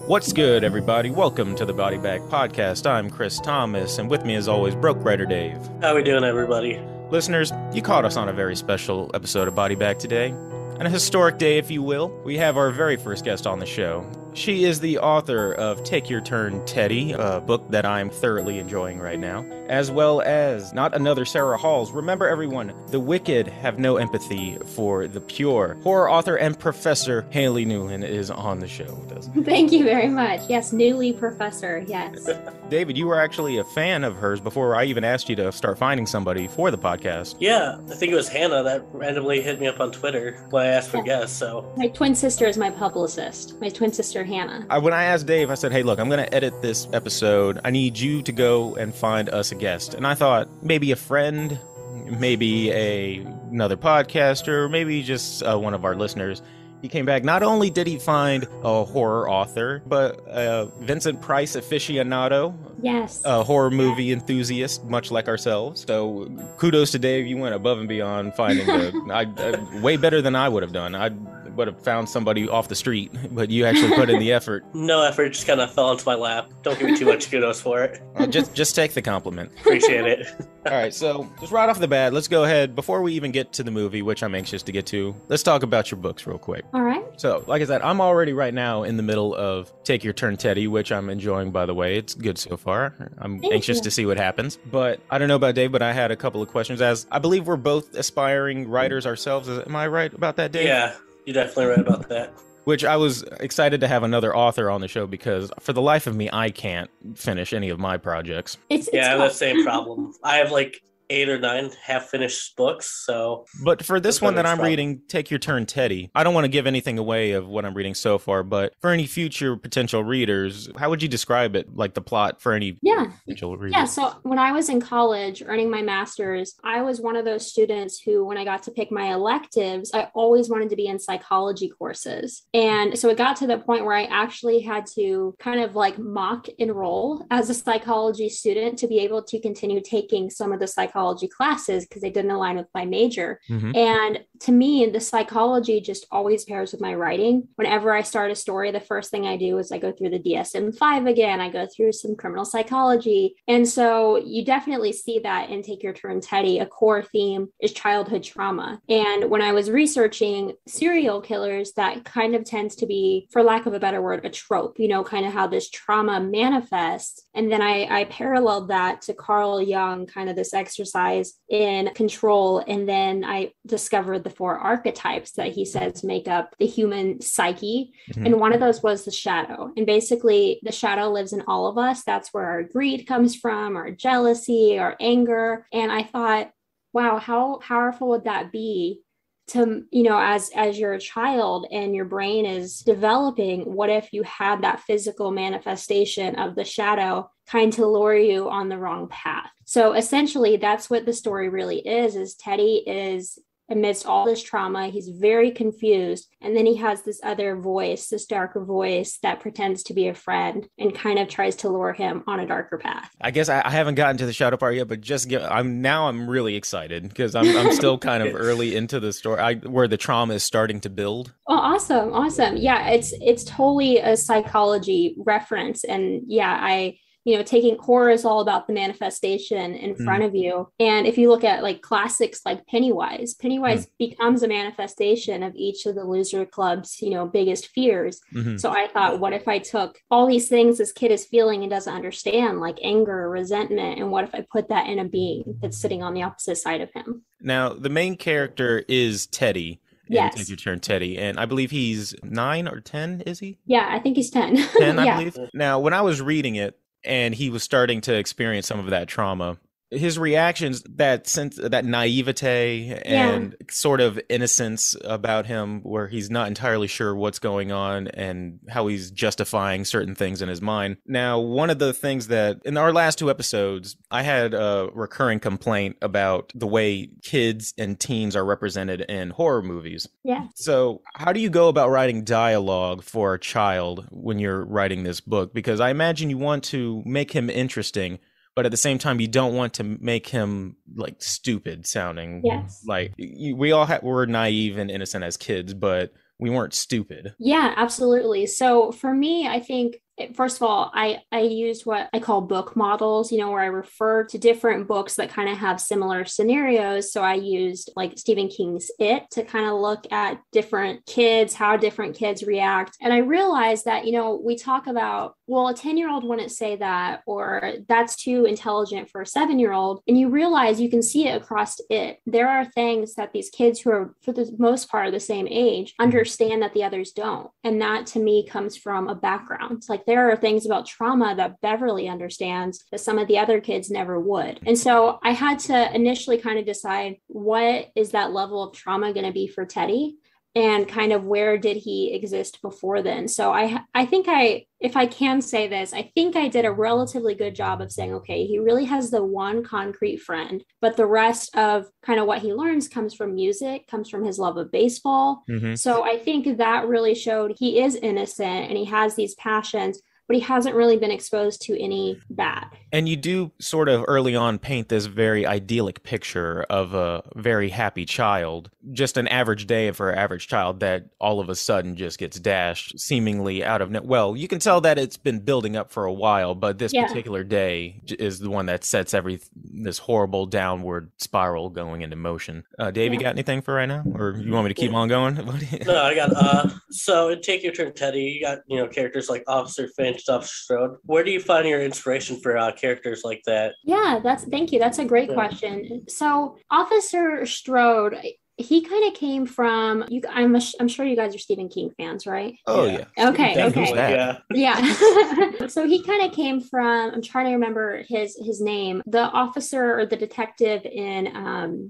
What's good, everybody? Welcome to the Body Bag Podcast. I'm Chris Thomas, and with me, as always, Broke Writer Dave. How we doing, everybody? Listeners, you caught us on a very special episode of Body Bag today. And a historic day, if you will. We have our very first guest on the show. She is the author of Take Your Turn, Teddy, a book that I'm thoroughly enjoying right now, as well as Not Another Sarah Halls. Remember, everyone, the wicked have no empathy for the pure. Horror author and professor Haley Newlin is on the show with us. Thank you very much. Yes, newly professor, yes. David, you were actually a fan of hers before I even asked you to start finding somebody for the podcast. Yeah, I think it was Hannah that randomly hit me up on Twitter when I asked for guests, so... My twin sister is my publicist. My twin sister, Hannah. When I asked Dave, I said, hey, look, I'm going to edit this episode. I need you to go and find us a guest. And I thought maybe a friend, maybe another podcaster, maybe just one of our listeners. He came back. Not only did he find a horror author, but a Vincent Price aficionado. Yes. A horror movie enthusiast, much like ourselves. So kudos to Dave. You went above and beyond finding way better than I would have done. I would have found somebody off the street, but you actually put in the effort. No effort, just kind of fell into my lap. Don't give me too much kudos for it. Just take the compliment. Appreciate it. All right, so just right off the bat, let's go ahead. Before we even get to the movie, which I'm anxious to get to, let's talk about your books real quick. All right. So, like I said, I'm already right now in the middle of Take Your Turn, Teddy, which I'm enjoying, by the way. It's good so far. I'm anxious to see what happens. But I don't know about Dave, but I had a couple of questions. As I believe we're both aspiring writers ourselves. Am I right about that, Dave? Yeah, you're definitely right about that. Which I was excited to have another author on the show because for the life of me, I can't finish any of my projects. I have that same problem. I have like 8 or 9 half-finished books, so... But for this one that I'm reading, Take Your Turn, Teddy, I don't want to give anything away of what I'm reading so far, but for any future potential readers, how would you describe it, like the plot for any potential readers? Yeah, so when I was in college earning my master's, I was one of those students who, when I got to pick my electives, I always wanted to be in psychology courses. And so it got to the point where I actually had to kind of like mock enroll as a psychology student to be able to continue taking some of the psychology classes because they didn't align with my major. Mm-hmm. And to me, the psychology just always pairs with my writing. Whenever I start a story, the first thing I do is I go through the DSM-5 again. I go through some criminal psychology. And so you definitely see that in Take Your Turn, Teddy. A core theme is childhood trauma. And when I was researching serial killers, that kind of tends to be, for lack of a better word, a trope, kind of how this trauma manifests. And then I paralleled that to Carl Jung, kind of this exercise in Control. And then I discovered the 4 archetypes that he says make up the human psyche. Mm-hmm. And one of those was the shadow. And basically the shadow lives in all of us. That's where our greed comes from, our jealousy, our anger. And I thought, wow, how powerful would that be to, as you're a child and your brain is developing, what if you had that physical manifestation of the shadow kind to lure you on the wrong path? So essentially, that's what the story really is Teddy is amidst all this trauma. He's very confused. And then he has this other voice, this darker voice that pretends to be a friend and kind of tries to lure him on a darker path. I guess I haven't gotten to the shadow part yet, but I'm really excited because I'm still kind of early into the story where the trauma is starting to build. Oh, awesome. Yeah, it's totally a psychology reference. And yeah, taking horror is all about the manifestation in front of you. And if you look at like classics like Pennywise becomes a manifestation of each of the loser club's, biggest fears. Mm-hmm. So I thought, what if I took all these things this kid is feeling and doesn't understand, like anger, resentment, and what if I put that in a being that's sitting on the opposite side of him? Now, the main character is Teddy. Yes. Take Your Turn, Teddy. And I believe he's 9 or 10, is he? Yeah, I think he's 10. 10, I believe. Now, when I was reading it, and he was starting to experience some of that trauma, his reactions, that naivete and sort of innocence about him where he's not entirely sure what's going on and how he's justifying certain things in his mind. Now, one of the things that in our last 2 episodes, I had a recurring complaint about the way kids and teens are represented in horror movies. Yeah. So how do you go about writing dialogue for a child when you're writing this book? Because I imagine you want to make him interesting, but at the same time, you don't want to make him like stupid sounding. Yes. Like we're naive and innocent as kids, but we weren't stupid. Yeah, absolutely. So for me, I think first of all, I used what I call book models, where I refer to different books that kind of have similar scenarios. So I used like Stephen King's It to kind of look at different kids, how different kids react. And I realized that, we talk about, well, a 10-year-old wouldn't say that, or that's too intelligent for a 7-year-old. And you realize you can see it across it. There are things that these kids who are, for the most part, the same age, understand that the others don't. And that to me comes from a background. Like there are things about trauma that Beverly understands that some of the other kids never would. And so I had to initially kind of decide, what is that level of trauma going to be for Teddy? And kind of where did he exist before then? So I think if I can say this, I think I did a relatively good job of saying, okay, he really has the one concrete friend, but the rest of kind of what he learns comes from music, comes from his love of baseball. Mm-hmm. So I think that really showed he is innocent and he has these passions, but he hasn't really been exposed to any bad. And you do sort of early on paint this very idyllic picture of a very happy child, just an average day for an average child that all of a sudden just gets dashed seemingly out of well, you can tell that it's been building up for a while, but this particular day is the one that sets this horrible downward spiral going into motion. Dave, you got anything for right now? Or you want me to keep on going? No, I got, so in Take Your Turn, Teddy, you got, characters like Officer Finch, Officer Strode. Where do you find your inspiration for characters like that? Yeah, thank you. That's a great question. So Officer Strode, he kind of came from I'm sure you guys are Stephen King fans, right? Oh yeah. Okay. Yeah. So he kind of came from, I'm trying to remember his name, the officer or the detective in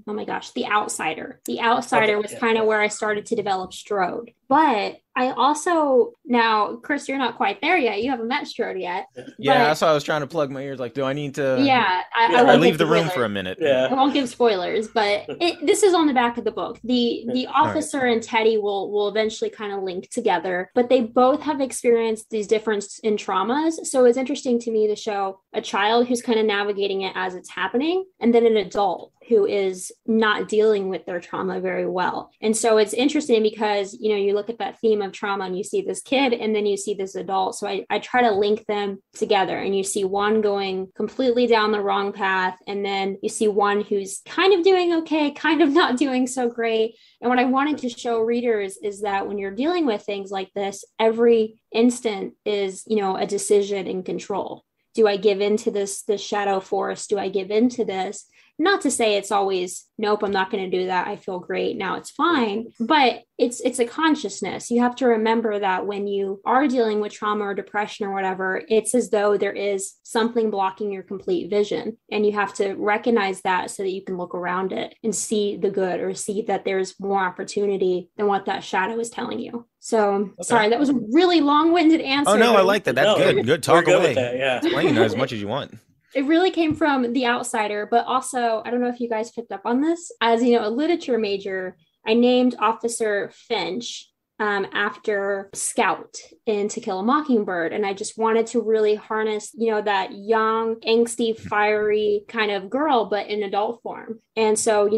oh my gosh, The Outsider. The Outsider was kind of where I started to develop Strode. But I also, now, Chris, you're not quite there yet. You haven't met Strode yet. Yeah, that's why I was trying to plug my ears. Like, do I need to? Yeah, I leave the room for a minute. Yeah, I won't give spoilers, but this is on the back of the book. The officer and Teddy will eventually kind of link together, but they both have experienced these differences in traumas. So it's interesting to me to show a child who's kind of navigating it as it's happening, and then an adult who is not dealing with their trauma very well. And so it's interesting because, you look at that theme of trauma and you see this kid and then you see this adult. So I try to link them together, and you see one going completely down the wrong path. And then you see one who's kind of doing okay, kind of not doing so great. And what I wanted to show readers is that when you're dealing with things like this, every instant is, a decision in control. Do I give into this shadow force? Do I give into this? Not to say it's always, nope, I'm not going to do that. I feel great. Now it's fine. But it's a consciousness. You have to remember that when you are dealing with trauma or depression or whatever, it's as though there is something blocking your complete vision. And you have to recognize that so that you can look around it and see the good, or see that there's more opportunity than what that shadow is telling you. So, Sorry, that was a really long-winded answer. Oh, no, I like that. That's good. Good talk away. With that, yeah. Explain as much as you want. It really came from The Outsider, but also, I don't know if you guys picked up on this, as a literature major, I named Officer Finch after Scout in To Kill a Mockingbird. And I just wanted to really harness, that young, angsty, fiery kind of girl, but in adult form. And so,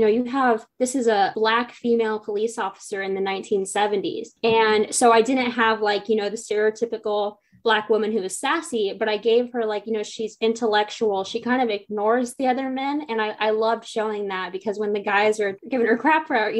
this is a Black female police officer in the 1970s. And so I didn't have the stereotypical Black woman who is sassy, but I gave her she's intellectual. She kind of ignores the other men. And I loved showing that, because when the guys are giving her crap for,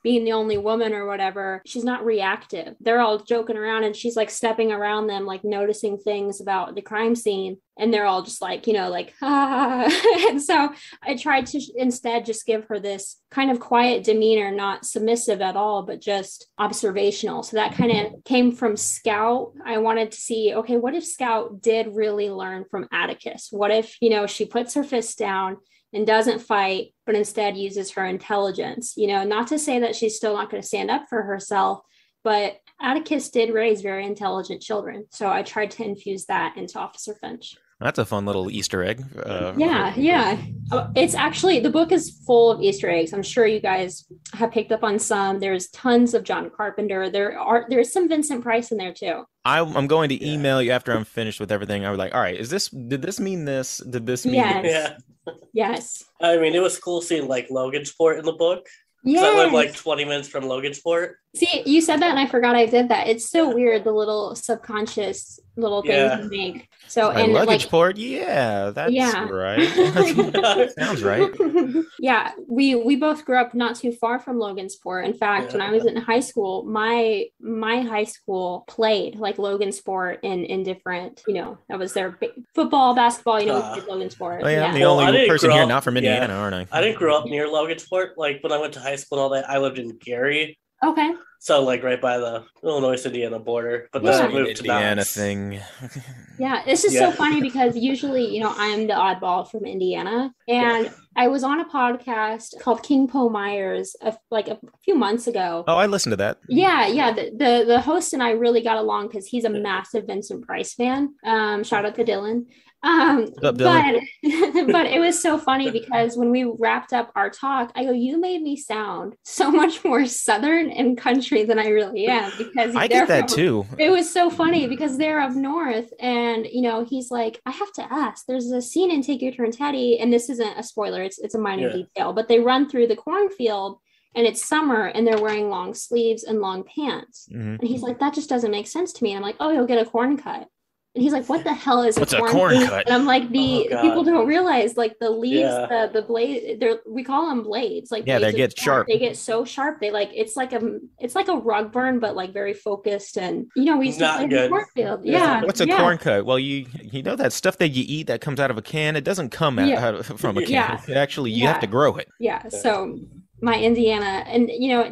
being the only woman or whatever, she's not reactive. They're all joking around and she's stepping around them, noticing things about the crime scene. And they're all just ah. And so I tried to instead just give her this kind of quiet demeanor, not submissive at all, but just observational. So that kind of came from Scout. I wanted to see, okay, what if Scout did really learn from Atticus? What if, she puts her fist down and doesn't fight, but instead uses her intelligence? Not to say that she's still not going to stand up for herself, but Atticus did raise very intelligent children. So I tried to infuse that into Officer Finch. That's a fun little Easter egg. Yeah. It's actually, the book is full of Easter eggs. I'm sure you guys have picked up on some. There's tons of John Carpenter. There's some Vincent Price in there too. I'm going to email you after I'm finished with everything. I was like, all right, did this mean this? Did this mean this? Yeah. Yes. I mean, it was cool seeing Logansport in the book. Yeah. I live 20 minutes from Logansport. See, you said that and I forgot I did that. It's so weird, the little subconscious little things you make. So, My and luggage like, port, yeah, that's yeah. right. Sounds right. Yeah, we both grew up not too far from Logansport. In fact, when I was in high school, my high school played like Logansport in different, that was their football, basketball, we played Logansport. Oh yeah, I'm Yeah. the Well, I only didn't person grow here up. not from Yeah, Indiana, aren't I? I didn't grow up near Logansport. Like when I went to high school and all that, I lived in Gary, Okay. so like right by the Illinois-Indiana border. But Must then I be an moved to Indiana Knox. thing. Yeah, it's just so funny because usually, I'm the oddball from Indiana. And I was on a podcast called King Poe Myers like a few months ago. Oh, I listened to that. Yeah, yeah. The host and I really got along because he's a massive Vincent Price fan. Shout out to Dylan. What's up, Dylan? But it was so funny because when we wrapped up our talk, I go, "You made me sound so much more Southern and country than I really am." Because I get that too. It was so funny because they're up north, and he's like, "I have to ask. There's a scene in Take Your Turn, Teddy, and this isn't a spoiler. It's a minor detail, but they run through the cornfield." And it's summer and they're wearing long sleeves and long pants. Mm-hmm. And he's like, that just doesn't make sense to me. And I'm like, oh, you'll get a corn cut. And he's like, what the hell is What's a a corn cut? And I'm like, people don't realize like the leaves, the blade, we call them blades. Like yeah, blades they get sharp. They get so sharp. They it's like a rug burn, but like very focused. And we used to play in the cornfield. Yeah. What's a corn cut? Well, you know that stuff that you eat that comes out of a can, it doesn't come out from a can. It actually, you have to grow it. Yeah. So my Indiana, and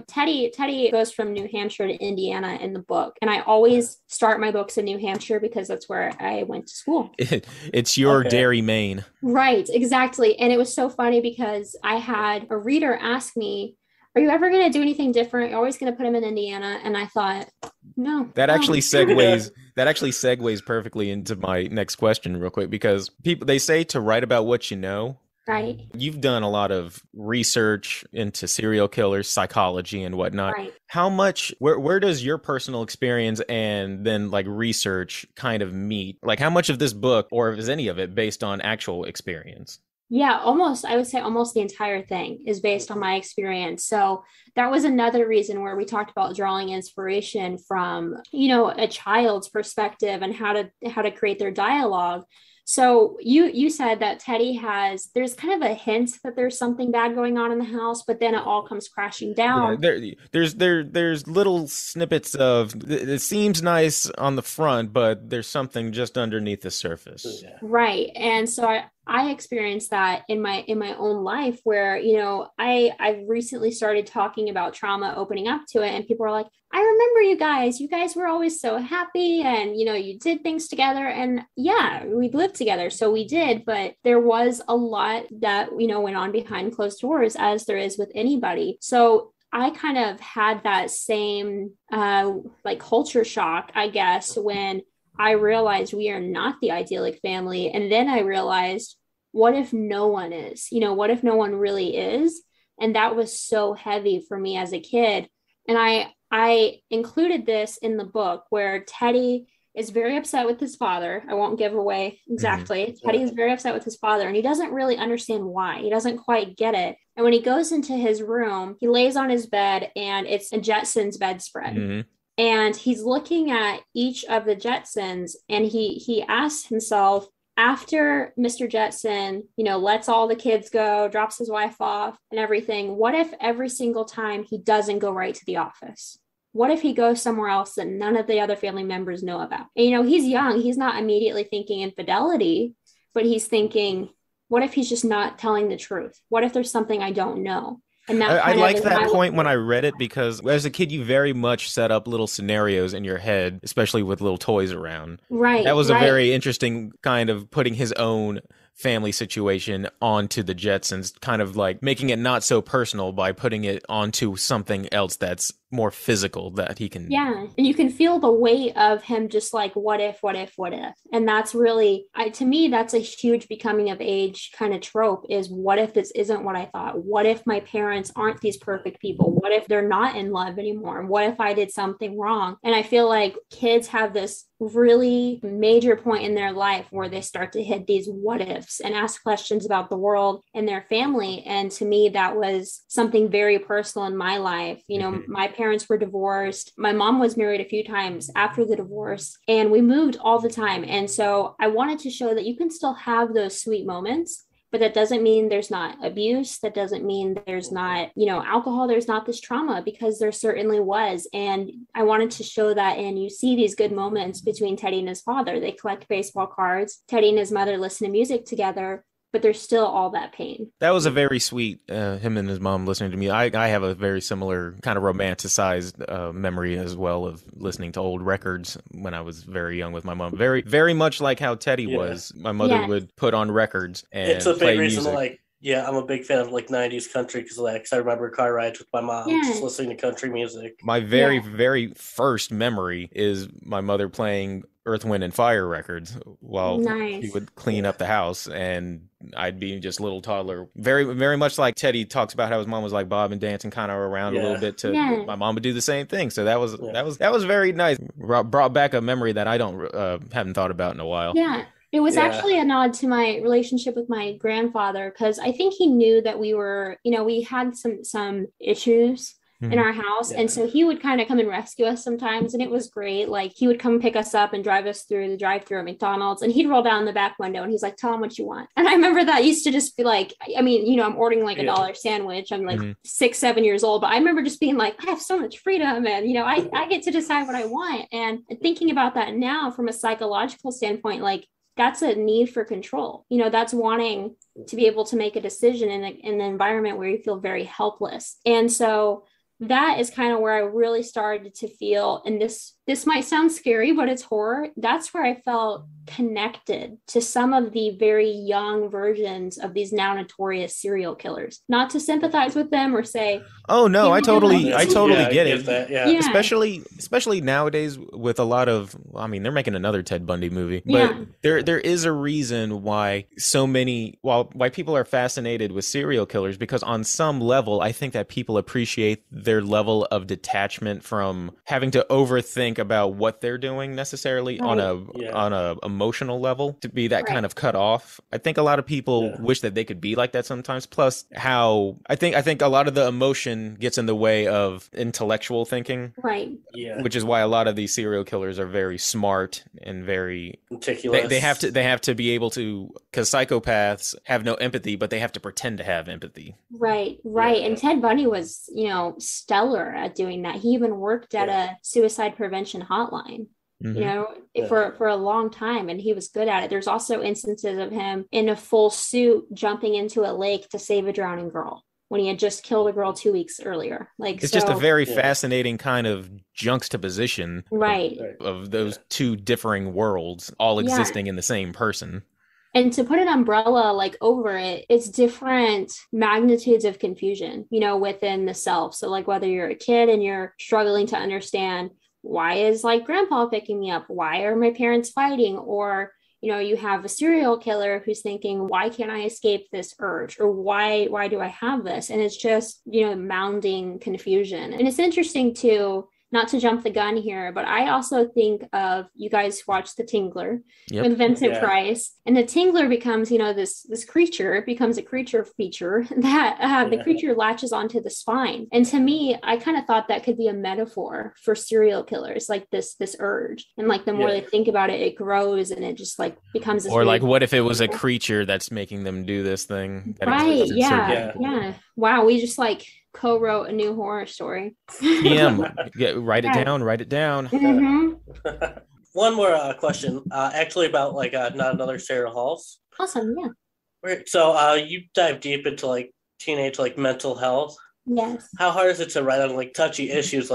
Teddy goes from New Hampshire to Indiana in the book, and I always start my books in New Hampshire because that's where I went to school. It's your Dairy, Maine. Right, exactly. And it was so funny because I had a reader ask me, are you ever going to do anything different? You're always going to put him in Indiana. And I thought, no. Actually segues perfectly into my next question real quick, because they say to write about what you know. Right. You've done a lot of research into serial killers, psychology and whatnot. Right. How much, where does your personal experience and then like research kind of meet? Like how much of this book, or is any of it based on actual experience? Yeah, almost. I would say almost the entire thing is based on my experience. So that was another reason where we talked about drawing inspiration from, a child's perspective and how to create their dialogue. So you said that Teddy there's kind of a hint that there's something bad going on in the house, but then it all comes crashing down. Yeah, there's little snippets of, it seems nice on the front, but there's something just underneath the surface. Yeah. Right. And so I experienced that in my own life where, I've recently started talking about trauma, opening up to it. And people are like, I remember you guys were always so happy and, you did things together. And yeah, we lived together. So we did, but there was a lot that, went on behind closed doors, as there is with anybody. So I kind of had that same like culture shock, I guess, when I realized we are not the idyllic family. And then I realized, what if no one is? What if no one really is? And that was so heavy for me as a kid. And I included this in the book where Teddy is very upset with his father. I won't give away exactly. Mm-hmm. Teddy is very upset with his father, and he doesn't really understand why. He doesn't quite get it. And when he goes into his room, he lays on his bed, and it's a Jetsons bedspread. Mm-hmm. And he's looking at each of the Jetsons, and he asks himself, after Mr. Jetson, lets all the kids go, drops his wife off and everything, what if every single time he doesn't go right to the office? What if he goes somewhere else that none of the other family members know about? And, he's young. He's not immediately thinking infidelity, but he's thinking, what if he's just not telling the truth? What if there's something I don't know? And I like that point when I read it, because as a kid, you very much set up little scenarios in your head, especially with little toys around. Right. That was a very interesting kind of putting his own family situation onto the Jetsons, kind of like making it not so personal by putting it onto something else that's more physical that he can. Yeah. And you can feel the weight of him just like, what if? And that's really, to me, that's a huge becoming of age kind of trope is, what if this isn't what I thought? What if my parents aren't these perfect people? What if they're not in love anymore? What if I did something wrong? And I feel like kids have this really major point in their life where they start to hit these what ifs and ask questions about the world and their family. And to me, that was something very personal in my life. My parents were divorced. My mom was married a few times after the divorce, and we moved all the time. And so I wanted to show that you can still have those sweet moments, but that doesn't mean there's not abuse. That doesn't mean there's not, alcohol. There's not this trauma, because there certainly was. And I wanted to show that. And you see these good moments between Teddy and his father. They collect baseball cards. Teddy and his mother listen to music together, but there's still all that pain. That was a very sweet, him and his mom listening to me. I have a very similar kind of romanticized memory as well of listening to old records when I was very young with my mom. Very, very much like how Teddy was. My mother would put on records and it's a play big reason music. I'm a big fan of 90s country because I remember car rides with my mom just listening to country music. My very, very first memory is my mother playing Earth, Wind, and Fire records while he would clean up the house, and I'd be just a little toddler. Very, very much like Teddy talks about how his mom was like Bob and dancing kind of around a little bit. My mom would do the same thing. So that was very nice. Brought back a memory that I haven't thought about in a while. Yeah. It was actually a nod to my relationship with my grandfather, because I think he knew that we were, we had some issues in our house. And so he would kind of come and rescue us sometimes. And it was great. Like, he would come pick us up and drive us through the drive-thru at McDonald's, and he'd roll down the back window and he's like, tell him what you want. And I remember that used to just be like, I'm ordering like a $1 sandwich. I'm like 6-7 years old, but I remember just being like, I have so much freedom, and, I get to decide what I want. And thinking about that now from a psychological standpoint, like, that's a need for control. That's wanting to be able to make a decision in an environment where you feel very helpless. And so that is kind of where I really started to feel, and this might sound scary, but it's horror. That's where I felt connected to some of the very young versions of these now notorious serial killers. Not to sympathize with them or say, oh no, I totally get it. That, Especially nowadays with a lot of, they're making another Ted Bundy movie, but there is a reason why why people are fascinated with serial killers, because on some level, I think that people appreciate their level of detachment from having to overthink about what they're doing necessarily on a emotional level, to be that kind of cut off. I think a lot of people wish that they could be like that sometimes. Plus, how I think a lot of the emotion gets in the way of intellectual thinking, right? Yeah, which is why a lot of these serial killers are very smart and very meticulous. They have to be able to, because psychopaths have no empathy, but they have to pretend to have empathy. Right. And Ted Bundy was, stellar at doing that. He even worked at a suicide prevention hotline, for a long time, and he was good at it. There's also instances of him in a full suit jumping into a lake to save a drowning girl when he had just killed a girl 2 weeks earlier. It's just a very fascinating kind of juxtaposition of those two differing worlds all existing in the same person. And to put an umbrella over it, it's different magnitudes of confusion, within the self. So whether you're a kid and you're struggling to understand, why is grandpa picking me up? Why are my parents fighting? Or, you have a serial killer who's thinking, why can't I escape this urge? Or why do I have this? And it's just, mounding confusion. And it's interesting too, not to jump the gun here, but I also think of, you guys watch The Tingler with Vincent Price, and the Tingler becomes, this creature. It becomes a creature feature that the creature latches onto the spine. And to me, I kind of thought that could be a metaphor for serial killers, this urge. And the more they think about it, it grows, and it just becomes this. Or what if it was a creature that's making them do this thing? Right. Yeah. Wow. We just co-wrote a new horror story. Write it down. Mm-hmm. One more question, actually about not another Sarah Halls. Awesome. Yeah. So you dive deep into teenage mental health. Yes. How hard is it to write on touchy issues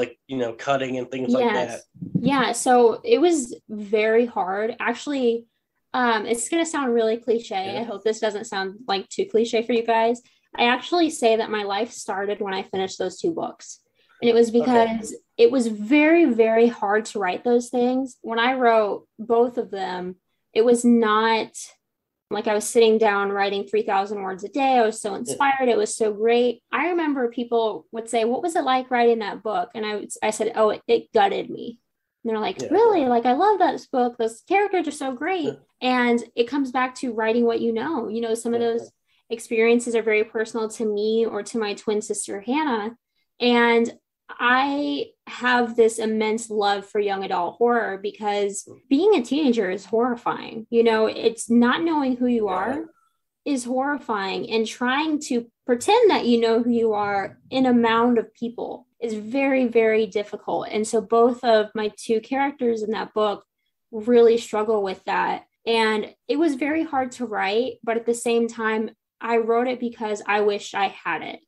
cutting and things like that? Yeah. So it was very hard. Actually, it's gonna sound really cliche. I hope this doesn't sound too cliche for you guys. I actually say that my life started when I finished those 2 books. And it was because it was very, very hard to write those things. When I wrote both of them, it was not I was sitting down writing 3,000 words a day. I was so inspired. It was so great. I remember people would say, what was it like writing that book? And I said, oh, it gutted me. And they're like, really? I love that book. Those characters are so great. And it comes back to writing what some of those experiences are very personal to me or to my twin sister Hannah, and I have this immense love for young adult horror because being a teenager is horrifying. It's not knowing who you are is horrifying, and trying to pretend that you know who you are in a mound of people is very, very difficult. And so both of my two characters in that book really struggle with that. And it was very hard to write, but at the same time, I wrote it because I wished I had it.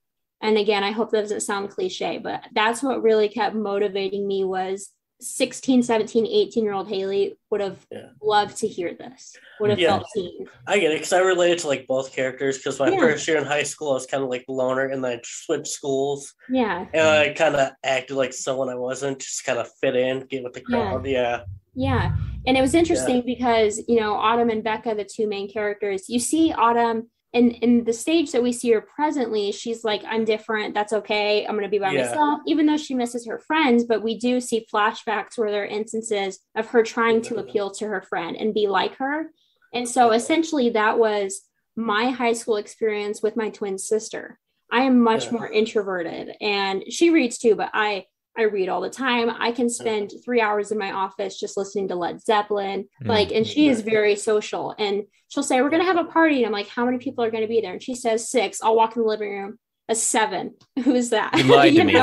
And again, I hope that doesn't sound cliche, but that's what really kept motivating me was 16, 17, 18-year-old Haley would have loved to hear this, would have felt seen. I get it, because I related to like both characters, because my first year in high school, I was kind of like the loner, and then I switched schools. Yeah. And I kind of acted like someone I wasn't, just kind of fit in, get with the crowd. Yeah. And it was interesting because, Autumn and Becca, the two main characters, you see Autumn in the stage that we see her presently, she's like, I'm different. That's okay. I'm going to be by myself, even though she misses her friends. But we do see flashbacks where there are instances of her trying to appeal to her friend and be like her. And so essentially that was my high school experience with my twin sister. I am much more introverted, and she reads too, but I read all the time. I can spend 3 hours in my office just listening to Led Zeppelin. And she is very social, and she'll say, we're going to have a party. And I'm like, how many people are going to be there? And she says 6. I'll walk in the living room. A 7. Who's that? You lied to me.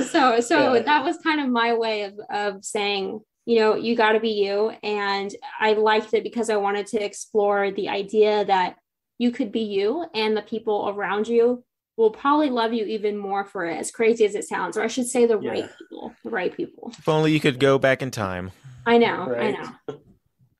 So that was kind of my way of saying, you got to be you. And I liked it because I wanted to explore the idea that you could be you, and the people around you will probably love you even more for it, as crazy as it sounds, or I should say the right people. If only you could go back in time. I know.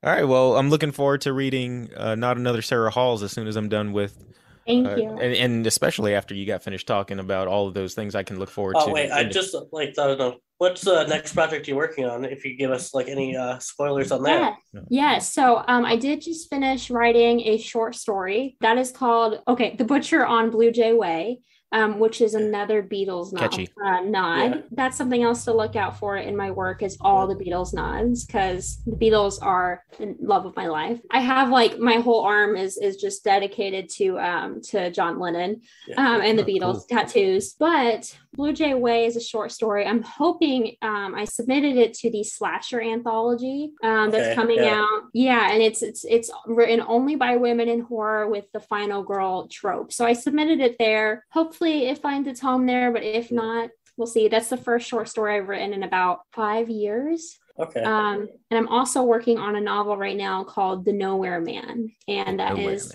All right. Well, I'm looking forward to reading Not Another Sarah Halls as soon as I'm done with. Thank you. And especially after you got finished talking about all of those things I can look forward to. Oh, wait. I just thought of them. What's the next project you're working on? If you give us any spoilers on that. Yeah. So I did just finish writing a short story that is called, The Butcher on Blue Jay Way. Which is another Beatles nod. That's something else to look out for in my work, is all the Beatles nods, because the Beatles are the love of my life. I have my whole arm is just dedicated to John Lennon and the Beatles tattoos. But Blue Jay Way is a short story. I'm hoping I submitted it to the Slasher anthology that's coming out. And it's written only by women in horror with the final girl trope. So I submitted it there. Hopefully it finds its home there, but if not, we'll see. That's the first short story I've written in about 5 years. And I'm also working on a novel right now called The Nowhere Man, and that is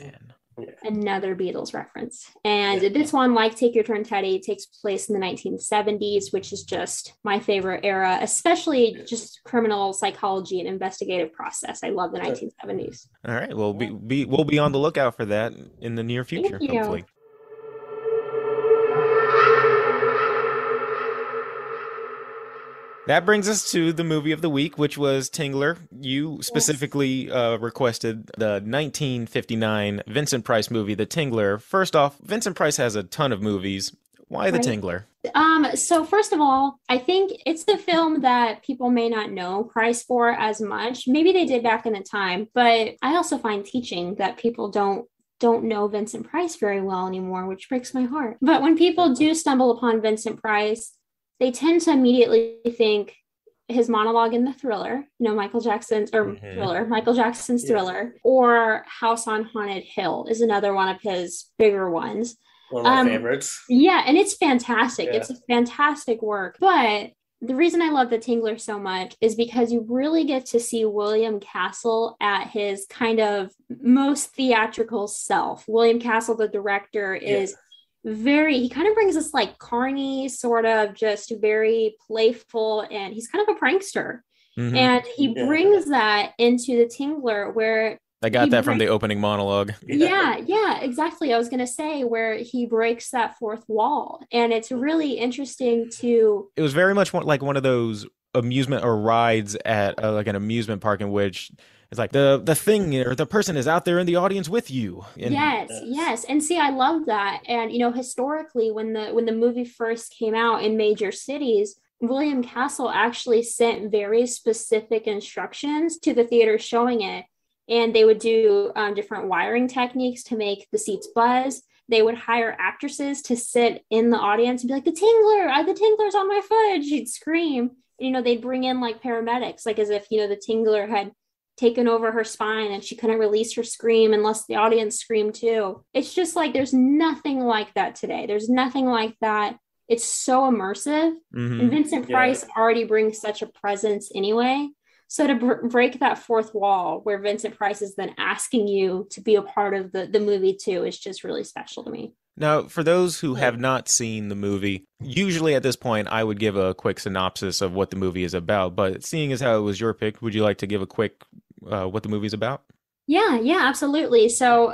another Beatles reference. And this one, like Take Your Turn, Teddy, takes place in the 1970s, which is just my favorite era, especially just criminal psychology and investigative process. I love the 1970s. All right. Well, we'll be on the lookout for that in the near future, hopefully. That brings us to the movie of the week, which was Tingler. You specifically requested the 1959 Vincent Price movie, The Tingler. First off, Vincent Price has a ton of movies. Why The Tingler? So first of all, I think it's the film that people may not know Price for as much. Maybe they did back in the time, but I also find teaching that people don't know Vincent Price very well anymore, which breaks my heart. But when people do stumble upon Vincent Price, they tend to immediately think his monologue in the Thriller, Michael Jackson's Thriller, or House on Haunted Hill is another one of his bigger ones. One of my favorites. Yeah, and it's fantastic. It's a fantastic work. But the reason I love The Tingler so much is because you really get to see William Castle at his kind of most theatrical self. William Castle, the director, is he kind of brings this carny, sort of just very playful, and he's kind of a prankster. And he brings that into The Tingler, where I got that from the opening monologue. Yeah, exactly. I was going to say where he breaks that fourth wall, and it's really interesting to. It was very much like one of those amusement or rides at an amusement park in which it's like the thing or the person is out there in the audience with you. And yes. And see, I love that. And, historically, when the movie first came out in major cities, William Castle actually sent very specific instructions to the theater showing it. And they would do different wiring techniques to make the seats buzz. they would hire actresses to sit in the audience and be like, the Tingler's on my foot. And she'd scream. And, they'd bring in like paramedics, like as if, the Tingler had taken over her spine and she couldn't release her scream unless the audience screamed too. It's just like, there's nothing like that today. There's nothing like that. It's so immersive. Mm-hmm. And Vincent Price already brings such a presence anyway. So to break that fourth wall where Vincent Price is then asking you to be a part of the movie too is just really special to me. Now, for those who have not seen the movie, usually at this point, I would give a quick synopsis of what the movie is about. But seeing as how it was your pick, would you like to give a quick what the movie's about? Yeah, absolutely. So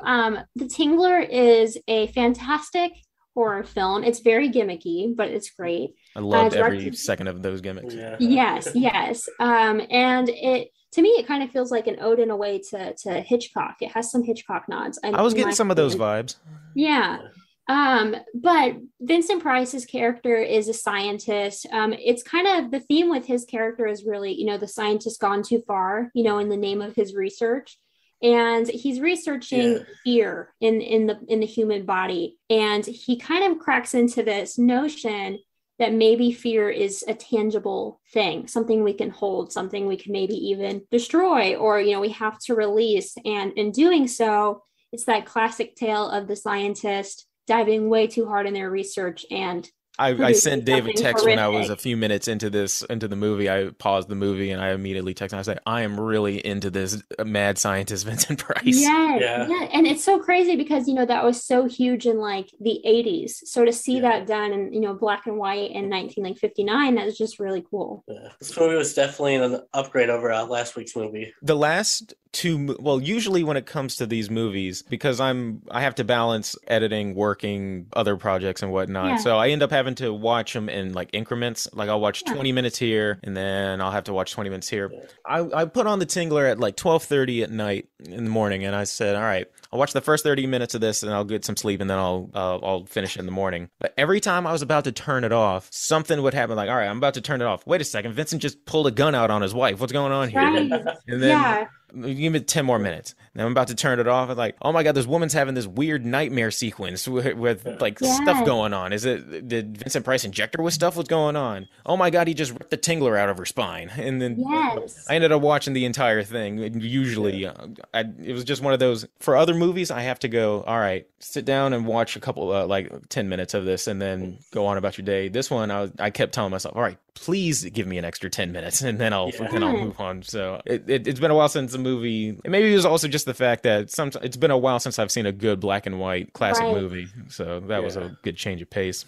The Tingler is a fantastic horror film. It's very gimmicky, but it's great. I loved every second of those gimmicks. Yeah. Yes. And it, to me, it kind of feels like an ode in a way to Hitchcock. It has some Hitchcock nods. I was getting some of those vibes. Yeah. But Vincent Price's character is a scientist. It's kind of the theme with his character is really, the scientist gone too far, in the name of his research. And he's researching fear in the human body. And he kind of cracks into this notion that maybe fear is a tangible thing, something we can hold, something we can maybe even destroy, or, we have to release. And in doing so, it's that classic tale of the scientist diving way too hard in their research and I sent Dave a text when I was a few minutes into the movie. I paused the movie and I immediately texted. I said, I am really into this mad scientist Vincent Price. Yeah. And it's so crazy because, that was so huge in like the 80s. So to see that done in, black and white in 1959, that was just really cool. Yeah. This movie was definitely an upgrade over last week's movie. The last two, well, usually when it comes to these movies, because I have to balance editing, working, other projects and whatnot. So I end up having to watch them in like increments. Like I'll watch 20 minutes here and then I'll have to watch 20 minutes here. I put on the Tingler at like 12:30 at night in the morning and I said, all right, I'll watch the first 30 minutes of this and I'll get some sleep and then I'll finish it in the morning. But every time I was about to turn it off, something would happen. Like, all right, I'm about to turn it off. Wait a second, Vincent just pulled a gun out on his wife. What's going on here? Right. And then give it 10 more minutes. Then I'm about to turn it off. I'm like, oh my God, this woman's having this weird nightmare sequence with like stuff going on. Did Vincent Price inject her with stuff? What's going on? Oh my God, he just ripped the Tingler out of her spine. And then I ended up watching the entire thing. Usually, it was just one of those, for other movies, I have to go, all right, sit down and watch a couple, like 10 minutes of this and then go on about your day. This one, I kept telling myself, all right, please give me an extra 10 minutes and then I'll move on. So it's been a while since the movie, and maybe it was also just the fact that it's been a while since I've seen a good black and white classic movie. So that was a good change of pace.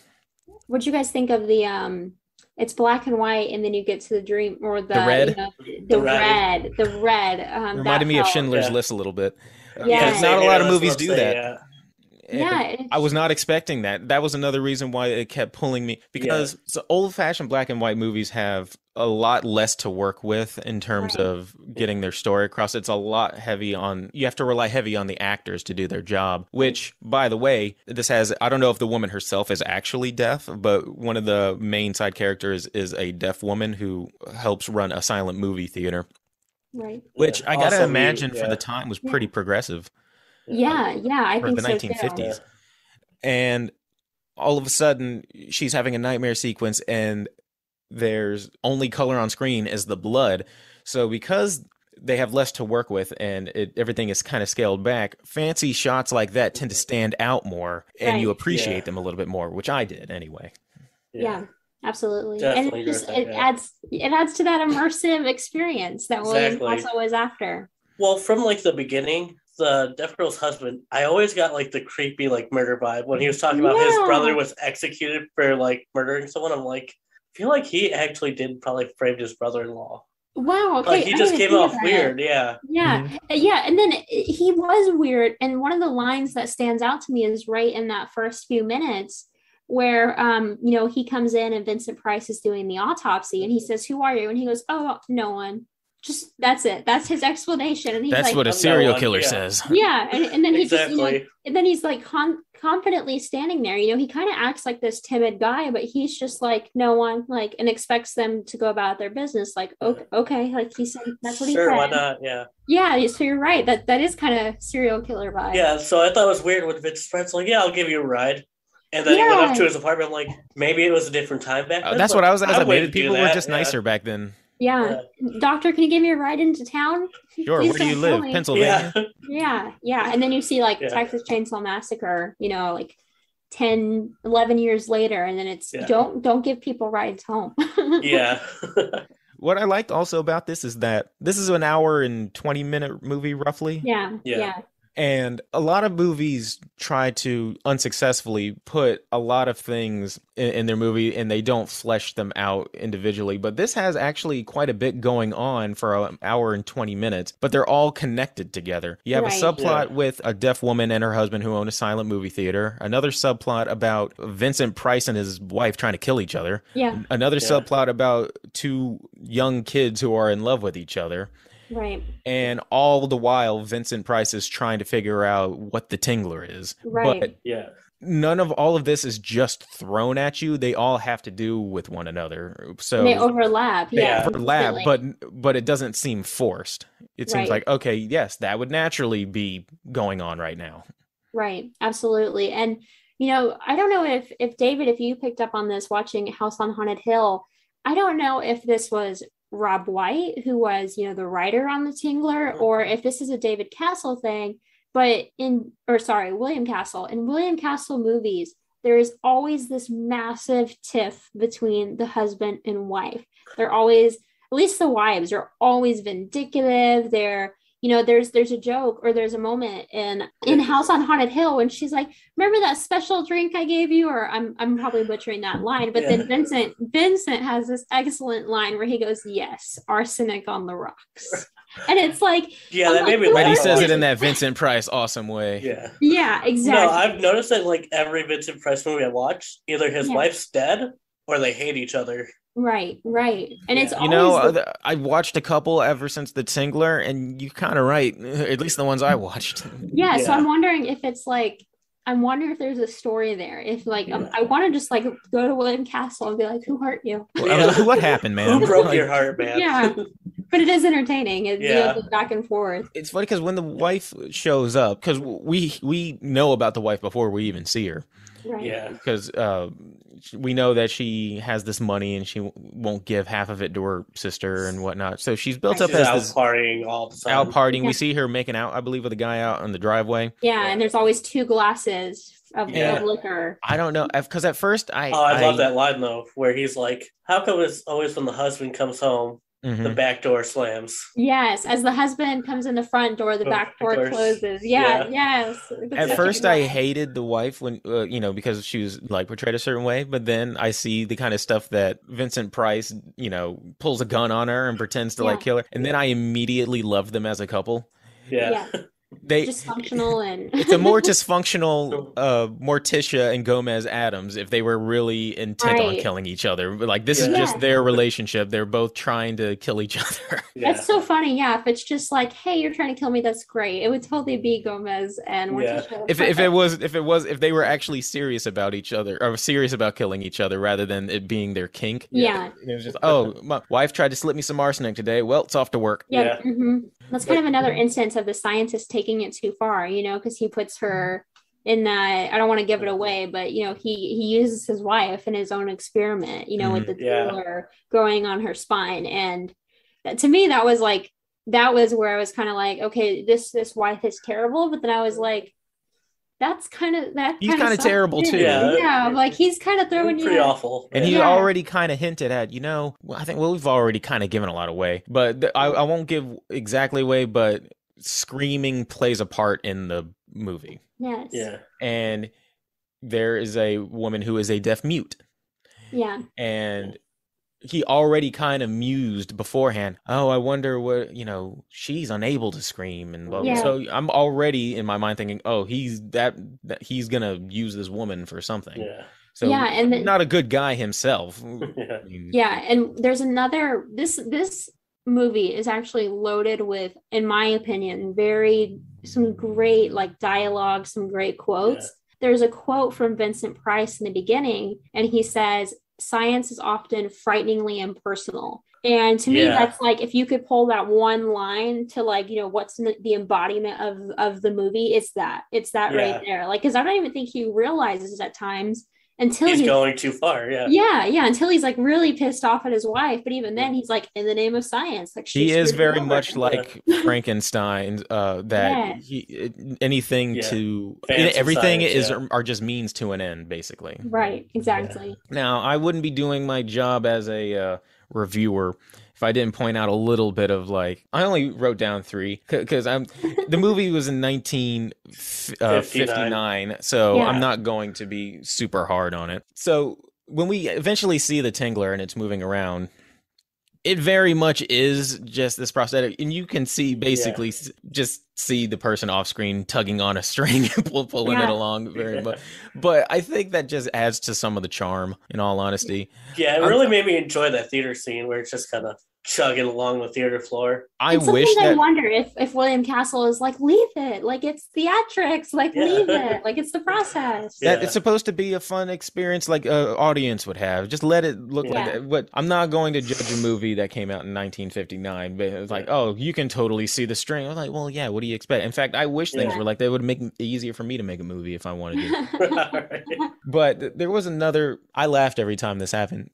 What'd you guys think of the it's black and white and then you get to the dream or the red? The red. Reminded me of Schindler's List a little bit. Yeah. Because not a lot of movies do that. Yeah, I was not expecting that. That was another reason why it kept pulling me, because old-fashioned black and white movies have a lot less to work with in terms of getting their story across. It's a lot you have to rely heavy on the actors to do their job, which, by the way, I don't know if the woman herself is actually deaf, but one of the main side characters is a deaf woman who helps run a silent movie theater. Right. Which I gotta imagine for the time was pretty progressive. I think the so 1950s. And all of a sudden she's having a nightmare sequence and there's only color on screen is the blood. So because they have less to work with and everything is kind of scaled back, fancy shots like that tend to stand out more and you appreciate them a little bit more, which I did anyway. Yeah. Absolutely. Definitely, and it adds to that immersive experience that William also was after. Well, from like the beginning, the deaf girl's husband, I always got like the creepy like murder vibe when he was talking about his brother was executed for like murdering someone. I'm like, I feel like he actually did probably framed his brother-in-law. Wow. Okay. Like he just came off weird. Yeah. And then he was weird. And one of the lines that stands out to me is right in that first few minutes where, he comes in and Vincent Price is doing the autopsy and he says, "Who are you?" And he goes, "Oh, no one. Just that's it. That's his explanation. And he's That's like, what a I'm serial that one, killer yeah. says. yeah. And then he just, Exactly. and then he's like confidently standing there. He kind of acts like this timid guy, but he's just like no one, like, and expects them to go about their business. Like, okay, like he said, that's what he Sure, said. why not? Yeah. Yeah, so you're right. That is kind of serial killer vibe. Yeah, so I thought it was weird when Vince Price like, yeah, I'll give you a ride. And then he went up to his apartment. I'm like, maybe it was a different time back then. That's what I was asking. Maybe wouldn't do people were that, just nicer back then. Yeah. Doctor, can you give me a ride into town? Sure. Please Where do you don't live? kill me. Pennsylvania? Yeah. And then you see like Texas Chainsaw Massacre, like 10, 11 years later, and then it's don't give people rides home. Yeah. What I liked also about this is that this is an hour and 20-minute movie, roughly. Yeah. And a lot of movies try to unsuccessfully put a lot of things in their movie and they don't flesh them out individually. But this has actually quite a bit going on for an hour and 20 minutes, but they're all connected together. You have a subplot with a deaf woman and her husband who own a silent movie theater. Another subplot about Vincent Price and his wife trying to kill each other. Yeah. Another subplot about two young kids who are in love with each other. Right. And all the while, Vincent Price is trying to figure out what the Tingler is. Right. But none of all of this is just thrown at you. They all have to do with one another. So they overlap. They overlap, but it doesn't seem forced. It seems like, okay, yes, that would naturally be going on right now. Right. Absolutely. And, I don't know if David, if you picked up on this watching House on Haunted Hill, I don't know if this was Rob White, who was, the writer on the Tingler, or if this is a David Castle thing, but William Castle. In William Castle movies, there is always this massive tiff between the husband and wife. They're always, at least the wives are always vindictive. They're, there's a joke or there's a moment in House on Haunted Hill when she's like, remember that special drink I gave you? Or I'm probably butchering that line, but then Vincent has this excellent line where he goes, yes, arsenic on the rocks. And it's like, that made me laugh. But he says it in that Vincent Price awesome way. Yeah, exactly. No, I've noticed that like every Vincent Price movie I watch, either his wife's dead or they hate each other. Right. And it's always I've watched a couple ever since the Tingler, and you're kind of right, at least the ones I watched. So I'm wondering if it's like, if there's a story there. If like, I want to just like go to William Castle and be like, who hurt you? What happened, man? Who broke your heart, man? Yeah. But it is entertaining. It's back and forth. It's funny because when the wife shows up, because we know about the wife before we even see her. Right. Yeah. Because we know that she has this money and she won't give half of it to her sister and whatnot. So she's built up as this partying all the time. Out partying. Yeah. We see her making out, I believe, with a guy out on the driveway. Yeah, and there's always 2 glasses of liquor. I don't know, because at first I love that line though, where he's like, "How come it's always when the husband comes home?" Mm-hmm. The back door slams. Yes, as the husband comes in the front door, the back door closes. Yes. At first, I hated the wife when, because she was like portrayed a certain way. But then I see the kind of stuff that Vincent Price, pulls a gun on her and pretends to like kill her, and then I immediately loved them as a couple. Yeah. They dysfunctional and it's a more dysfunctional Morticia and Gomez Addams if they were really intent on killing each other. But like this is just their relationship. They're both trying to kill each other. That's so funny. Yeah, if it's just like, hey, you're trying to kill me, that's great. It would totally be Gomez and Morticia. If they were actually serious about each other or serious about killing each other rather than it being their kink. Yeah. It was just, my wife tried to slip me some arsenic today. Well, it's off to work. Yeah. Mm-hmm. That's kind of another instance of the scientist taking it too far, because he puts her in that, I don't want to give it away, but, he uses his wife in his own experiment, with the Tingler growing on her spine. And to me, that was where I was kind of like, okay, this wife is terrible. But then I was like, he's kind of terrible too. Yeah, like he's kind of throwing pretty awful. And he already kind of hinted at, I think we've already kind of given a lot away, but I won't give exactly away, but screaming plays a part in the movie. Yes. Yeah. And there is a woman who is a deaf mute. Yeah. And he already kind of mused beforehand, oh, I wonder what, she's unable to scream and blah, blah. So I'm already in my mind thinking, oh, he's gonna use this woman for something. Yeah. So and not a good guy himself. Yeah. And there's another, this movie is actually loaded with, in my opinion, some great like dialogue, some great quotes. Yeah. There's a quote from Vincent Price in the beginning, and he says, "Science is often frighteningly impersonal." And to me, that's like, if you could pull that one line to like, what's the embodiment of the movie, it's that right there. Like, because I don't even think he realizes at times until he's going too far. Until he's like really pissed off at his wife. But even then, he's like, in the name of science. Like, he is very much like Frankenstein. Anything to everything are just means to an end, basically. Right. Exactly. Now, I wouldn't be doing my job as a reviewer if I didn't point out a little bit of like, I only wrote down 3 because the movie was in 1959, so I'm not going to be super hard on it. So when we eventually see the Tingler and it's moving around, it very much is just this prosthetic, and you can see basically just see the person off screen tugging on a string and pulling it along very much. But I think that just adds to some of the charm, in all honesty. Yeah, it really made me enjoy that theater scene where it's just kind of chugging along the theater floor. I wonder if William Castle is like, leave it, like it's theatrics, like leave it, like it's the process. That it's supposed to be a fun experience, like an audience would have. Just let it look like that. But I'm not going to judge a movie that came out in 1959. But it was like, oh, you can totally see the string. I was like, well, yeah. What do you expect? In fact, I wish things were like that. Would make it easier for me to make a movie if I wanted to. But there was another. I laughed every time this happened.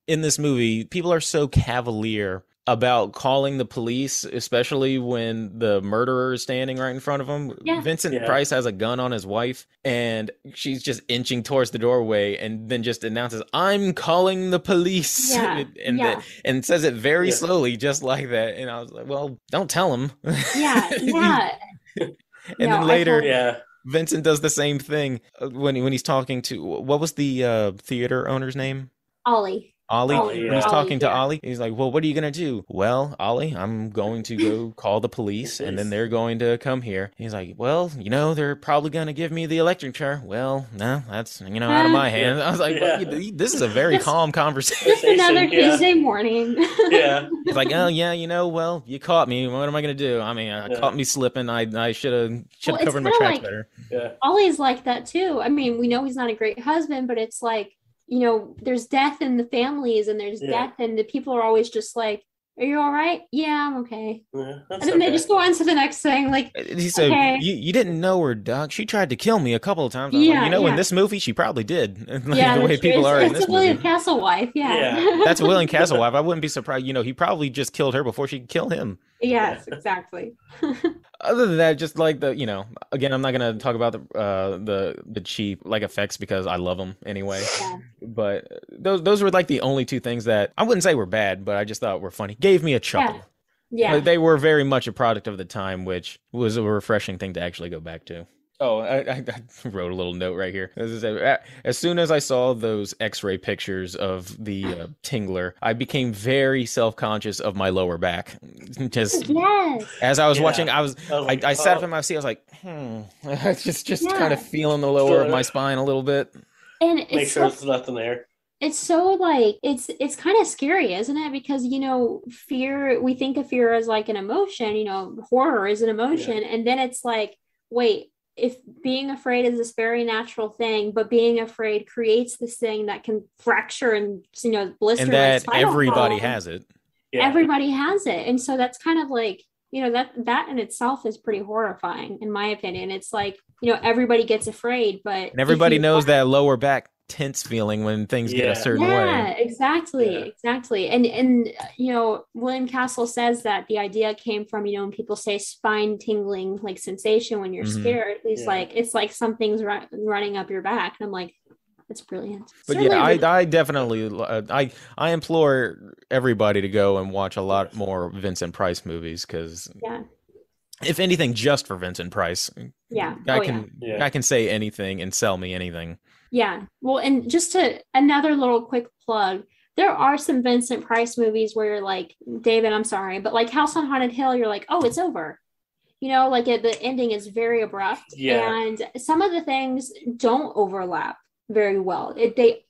In this movie, people are so cavalier about calling the police, especially when the murderer is standing right in front of them. Vincent Price has a gun on his wife, and she's just inching towards the doorway and then just announces, "I'm calling the police," and says it very slowly, just like that. And I was like, well, don't tell him. Then later, Vincent does the same thing when he's talking to, what was the theater owner's name? Ollie. When he's talking to Ollie, he's like, well, what are you going to do? Well, Ollie, I'm going to go call the police, and then they're going to come here. He's like, well, they're probably going to give me the electric chair. Well, no, that's, out of my hands. I was like, well, this is a very calm conversation. Just another Tuesday morning. It's like, oh, yeah, well, you caught me. What am I going to do? I mean, caught me slipping. I should have covered my tracks better. Ollie's like that, too. I mean, we know he's not a great husband, but it's like, there's death in the families, and there's death, and the people are always just like, are you all right? Yeah, I'm okay. And then they just go on to the next thing. Like, he said, you didn't know her, Doc. She tried to kill me a couple of times. I was like, in this movie, she probably did. The way people are in this movie. It's a William Castle wife. That's a William Castle wife. I wouldn't be surprised. He probably just killed her before she could kill him. Yes, exactly. Other than that, just like the, again, I'm not going to talk about the cheap like effects because I love them anyway. But those were like the only 2 things that I wouldn't say were bad, but I just thought were funny. Gave me a chuckle. But they were very much a product of the time, which was a refreshing thing to actually go back to. Oh, I wrote a little note right here. As soon as I saw those X-ray pictures of the Tingler, I became very self-conscious of my lower back. Just as I was watching, I sat up in my seat. I was like, just kind of feeling the lower of my spine a little bit, and make sure there's nothing there. It's so like it's kind of scary, isn't it? Because fear. We think of fear as like an emotion. Horror is an emotion, and then it's like, wait. If being afraid is this very natural thing, but being afraid creates this thing that can fracture and blister, and that everybody has it. Everybody has it, and so that's kind of like that in itself is pretty horrifying, in my opinion. It's like everybody gets afraid, but everybody knows that lower back tense feeling when things get a certain way. Exactly. And William Castle says that the idea came from when people say spine tingling like sensation when you're scared. He's like, it's like something's running up your back, and I'm like, that's brilliant. But I definitely I implore everybody to go and watch a lot more Vincent Price movies, because if anything, just for Vincent Price, I can say anything and sell me anything. Yeah. Well, and just another little quick plug, there are some Vincent Price movies where you're like, David, I'm sorry, but like House on Haunted Hill, you're like, oh, it's over. Like the ending is very abrupt, and some of the things don't overlap very well.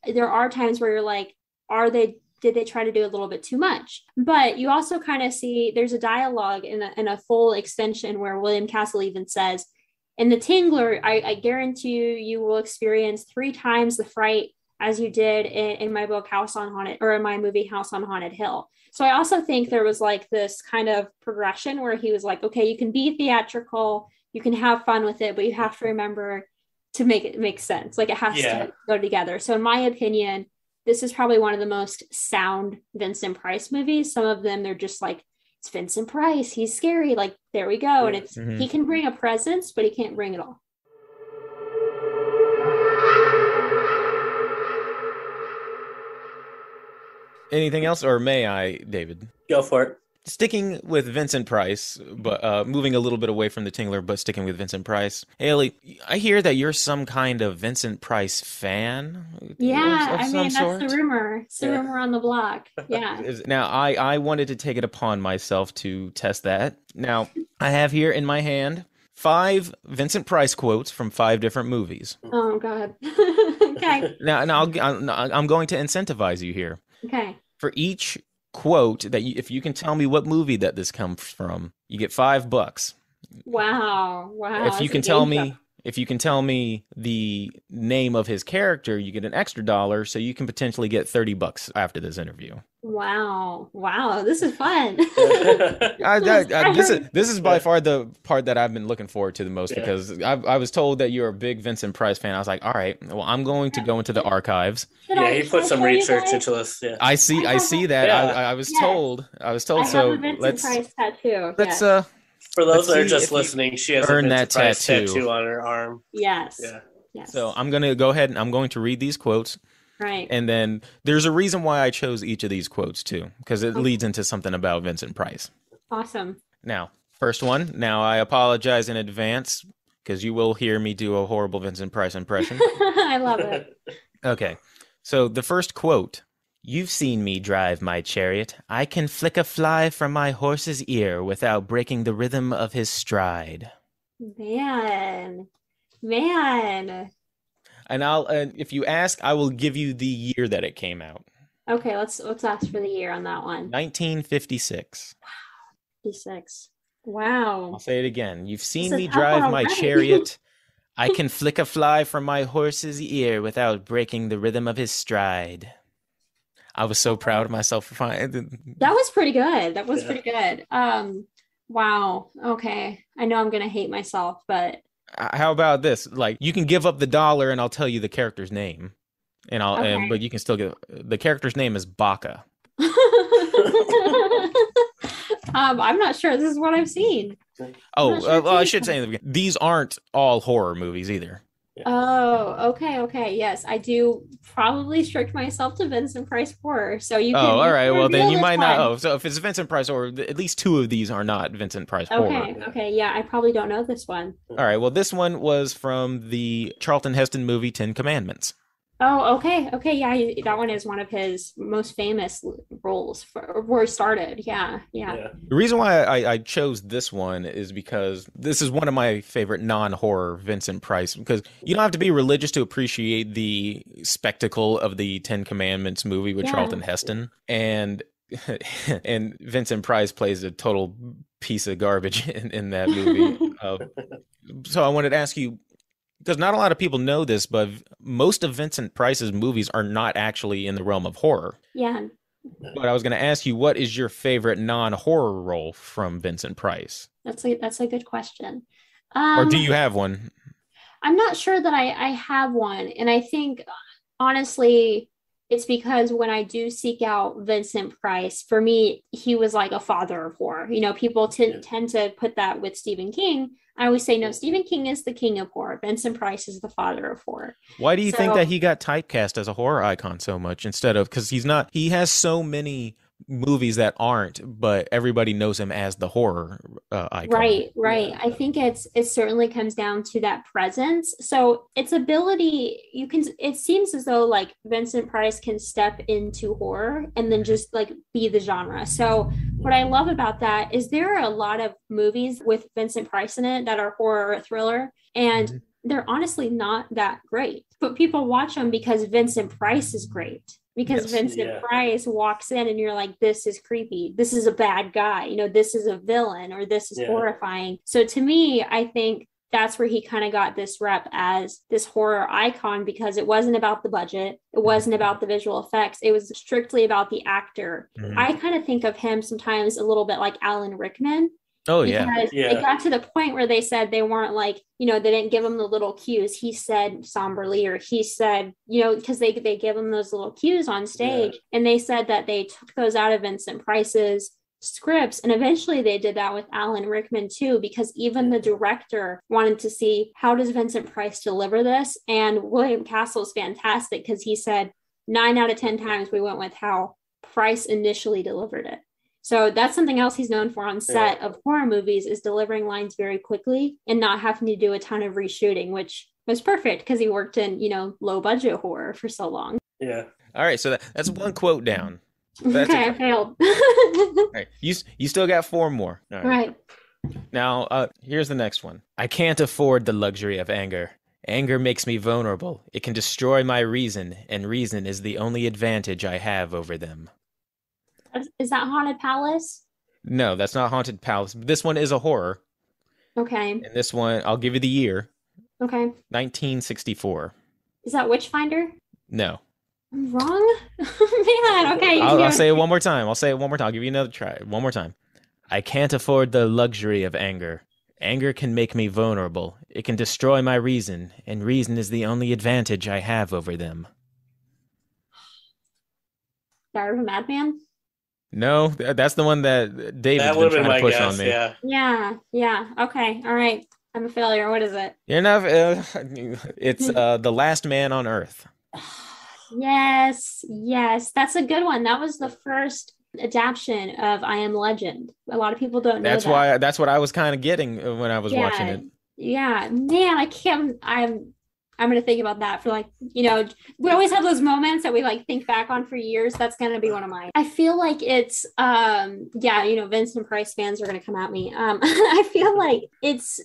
There are times where you're like, are they did they try to do a little bit too much? But you also kind of see there's a dialogue in a full extension where William Castle even says, in the Tingler, I guarantee you will experience 3 times the fright as you did in my book House on Haunted, or in my movie House on Haunted Hill. So I also think there was like this kind of progression where he was like, okay, you can be theatrical, you can have fun with it, but you have to remember to make it make sense. Like it has to go together. So in my opinion, this is probably one of the most sound Vincent Price movies. Some of them, they're just like, it's Vincent Price, he's scary. Like, there we go. And it's he can bring a presence, but he can't bring it all. Anything else, or may I, David? Go for it. Sticking with Vincent Price, but moving a little bit away from the Tingler, but sticking with Vincent Price. Haley, I hear that you're some kind of Vincent Price fan. Yeah, I mean, that's the rumor. It's the rumor on the block. Yeah. Now, I wanted to take it upon myself to test that. Now, I have here in my hand 5 Vincent Price quotes from 5 different movies. Oh, God. Okay. Now I'm going to incentivize you here. Okay. For each quote that if you can tell me what movie that this comes from, you get $5. Wow. If you can tell me the name of his character, you get an extra $1, so you can potentially get $30 after this interview. Wow, this is fun. This is by far the part that I've been looking forward to the most, because I was told that you're a big Vincent Price fan. I was like, all right, well, I'm going to go into the archives. He put some research into this. Yeah, I see that. Yeah. I was told. I so have a Vincent Price tattoo. Let's For those that are just listening, she has a Vincent Price tattoo on her arm. Yes. Yeah. Yes. So I'm going to go ahead and I'm going to read these quotes. Right. And then there's a reason why I chose each of these quotes too, because it leads into something about Vincent Price. Awesome. Now, first one. Now, I apologize in advance because you will hear me do a horrible Vincent Price impression. I love it. Okay. So the first quote. You've seen me drive my chariot. I can flick a fly from my horse's ear without breaking the rhythm of his stride. Man. And if you ask, I will give you the year that it came out. Okay, let's ask for the year on that one. 1956. 56. Wow. I'll say it again. You've seen me drive my chariot. I can flick a fly from my horse's ear without breaking the rhythm of his stride. I was so proud of myself for finding. That was pretty good. Pretty good. Wow. Okay. I know I'm gonna hate myself, but how about this? Like, you can give up the $1 and I'll tell you the character's name. But you can still get the character's name is Baka. I'm not sure this is what I've seen. I should say these aren't all horror movies either. Oh, okay. Yes, I do probably strict myself to Vincent Price horror. So you can. Oh, all right. Well, then you might not. One. Oh, so if it's Vincent Price horror, at least 2 of these are not Vincent Price horror. Okay. Yeah, I probably don't know this one. All right. Well, this one was from the Charlton Heston movie 10 Commandments. Oh, okay. Yeah, that one is one of his most famous roles where he started. Yeah. The reason why I chose this one is because this is one of my favorite non-horror Vincent Price, because you don't have to be religious to appreciate the spectacle of the 10 Commandments movie with Charlton Heston. And Vincent Price plays a total piece of garbage in that movie. So I wanted to ask you, because not a lot of people know this, but most of Vincent Price's movies are not actually in the realm of horror. Yeah. But I was going to ask you, what is your favorite non-horror role from Vincent Price? That's a good question. Or do you have one? I'm not sure that I have one. And I think, honestly, it's because when I do seek out Vincent Price, for me, he was like a father of horror. You know, people tend to put that with Stephen King. I always say, no, Stephen King is the king of horror. Vincent Price is the father of horror. Why do you think that he got typecast as a horror icon so much instead of, because he has so many movies that aren't, but everybody knows him as the horror icon. Right. I think it certainly comes down to that presence. So its ability, it seems as though like Vincent Price can step into horror and then just like be the genre. So what I love about that is there are a lot of movies with Vincent Price in it that are horror or thriller, and they're honestly not that great, but people watch them because Vincent Price is great. because Yes. Vincent Price walks in and you're like, this is creepy. This is a bad guy. You know, this is a villain or this is horrifying. So to me, I think that's where he kind of got this rep as this horror icon because it wasn't about the budget. It wasn't about the visual effects. It was strictly about the actor. I kind of think of him sometimes a little bit like Alan Rickman. Oh, yeah. Because it got to the point where they said they weren't like, you know, they didn't give him the little cues. He said somberly, or he said, you know, because they give him those little cues on stage. And they said that they took those out of Vincent Price's scripts. And eventually they did that with Alan Rickman too, because even the director wanted to see how does Vincent Price deliver this. And William Castle's fantastic because he said 9 out of 10 times we went with how Price initially delivered it. So that's something else he's known for on set of horror movies is delivering lines very quickly and not having to do a ton of reshooting, which was perfect because he worked in, you know, low budget horror for so long. Yeah. All right. So that's one quote down. Okay, I failed. All right. You still got 4 more. All right. Now, here's the next one. I can't afford the luxury of anger. Anger makes me vulnerable. It can destroy my reason, and reason is the only advantage I have over them. Is that Haunted Palace? No, that's not Haunted Palace. This one is a horror. Okay. And this one, I'll give you the year. Okay. 1964. Is that Witchfinder? No. I'm wrong? Man, okay. I'll say it one more time. I'll give you another try. One more time. I can't afford the luxury of anger. Anger can make me vulnerable. It can destroy my reason, and reason is the only advantage I have over them. Diary of a Madman? No, that's the one that David's been trying to push on me. Yeah. Okay. All right. I'm a failure. What is it? You're not. It's The Last Man on Earth. Yes. That's a good one. That was the first adaptation of I Am Legend. A lot of people don't know that. That's what I was kind of getting when I was watching it. Yeah, man, I can't. I'm going to think about that for like, you know, we always have those moments that we like think back on for years. That's going to be one of mine. I feel like it's, you know, Vincent Price fans are going to come at me. I feel like it's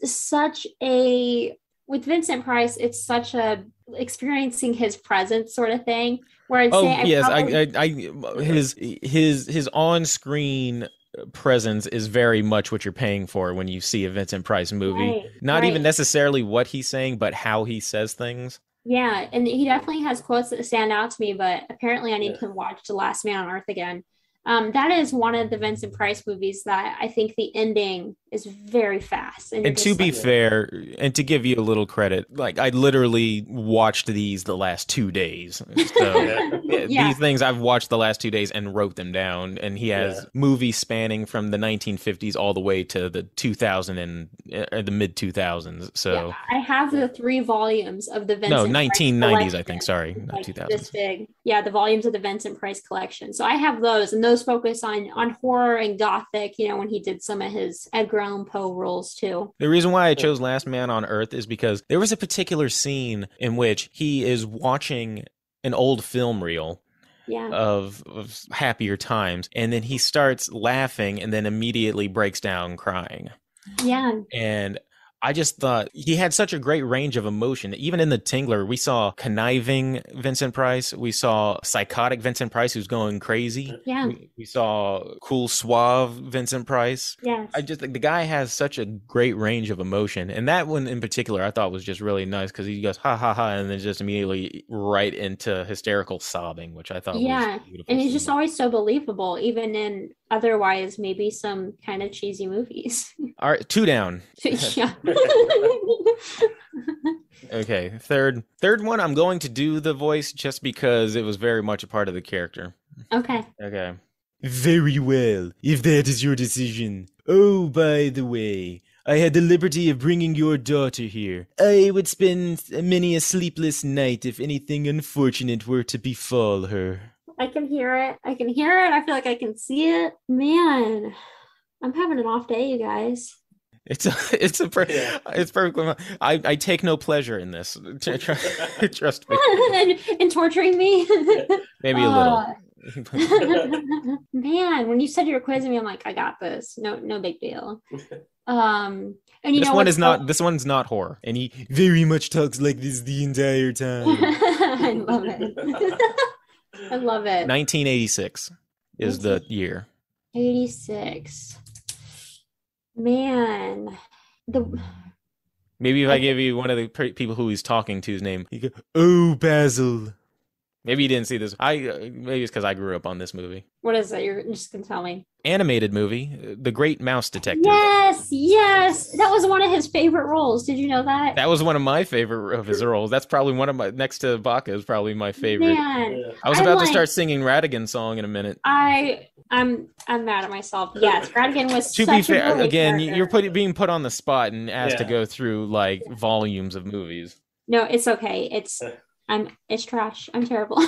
with Vincent Price, it's such a experiencing his presence sort of thing. Where his on-screen presence is very much what you're paying for when you see a Vincent Price movie. Not even necessarily what he's saying, but how he says things. Yeah, and he definitely has quotes that stand out to me, but apparently I need to watch The Last Man on Earth again. That is one of the Vincent Price movies that I think the ending is very fast. And to be fair, and to give you a little credit, like I literally watched these the last 2 days. So these things I've watched the last 2 days and wrote them down. And he has movies spanning from the 1950s all the way to the 2000 and the mid 2000s. So I have the 3 volumes of the Vincent 1990s, I think. Sorry, not 2000s. This big. Yeah, the volumes of the Vincent Price collection. So I have those, and those focus on horror and gothic, you know, when he did some of his Edgar Allan Poe roles too. The reason why I chose Last Man on Earth is because there was a particular scene in which he is watching an old film reel of happier times, and then he starts laughing and then immediately breaks down crying. Yeah. And I just thought he had such a great range of emotion. Even in the Tingler, we saw conniving Vincent Price. We saw psychotic Vincent Price who's going crazy. Yeah. We saw cool, suave Vincent Price. Yes. I just think the guy has such a great range of emotion. And that one in particular, I thought was just really nice because he goes, ha, ha, ha, and then just immediately right into hysterical sobbing, which I thought was beautiful. And he's just always so believable, even in otherwise maybe some kind of cheesy movies. All right, 2 down. Yeah. Okay, third one, I'm going to do the voice just because it was very much a part of the character. Okay. Very well, if that is your decision. Oh, by the way, I had the liberty of bringing your daughter here. I would spend many a sleepless night if anything unfortunate were to befall her. I can hear it. I feel like I can see it. Man, I'm having an off day, you guys. It's perfectly. I take no pleasure in this. Trust me. and torturing me. Maybe a little. Man, when you said you were quizzing me, I'm like, I got this. No big deal. And you this know one is not. This one's not horror, and he very much talks like this the entire time. I love it. I love it. 1986 is the year. 86. Man. Maybe if I give you one of the people who he's talking to's name, you go, "Oh, Basil." Maybe you didn't see this. Maybe it's because I grew up on this movie. What is it? You're just gonna tell me. Animated movie, The Great Mouse Detective. Yes. That was one of his favorite roles. Did you know that? That was one of my favorite of his roles. That's probably one of my, next to Baca, is probably my favorite. Man, I was about to start singing Radigan song in a minute. I'm mad at myself. Yes, Radigan was to such be fair, a again, character. you're being put on the spot and asked to go through like volumes of movies. No, it's okay. It's trash. I'm terrible.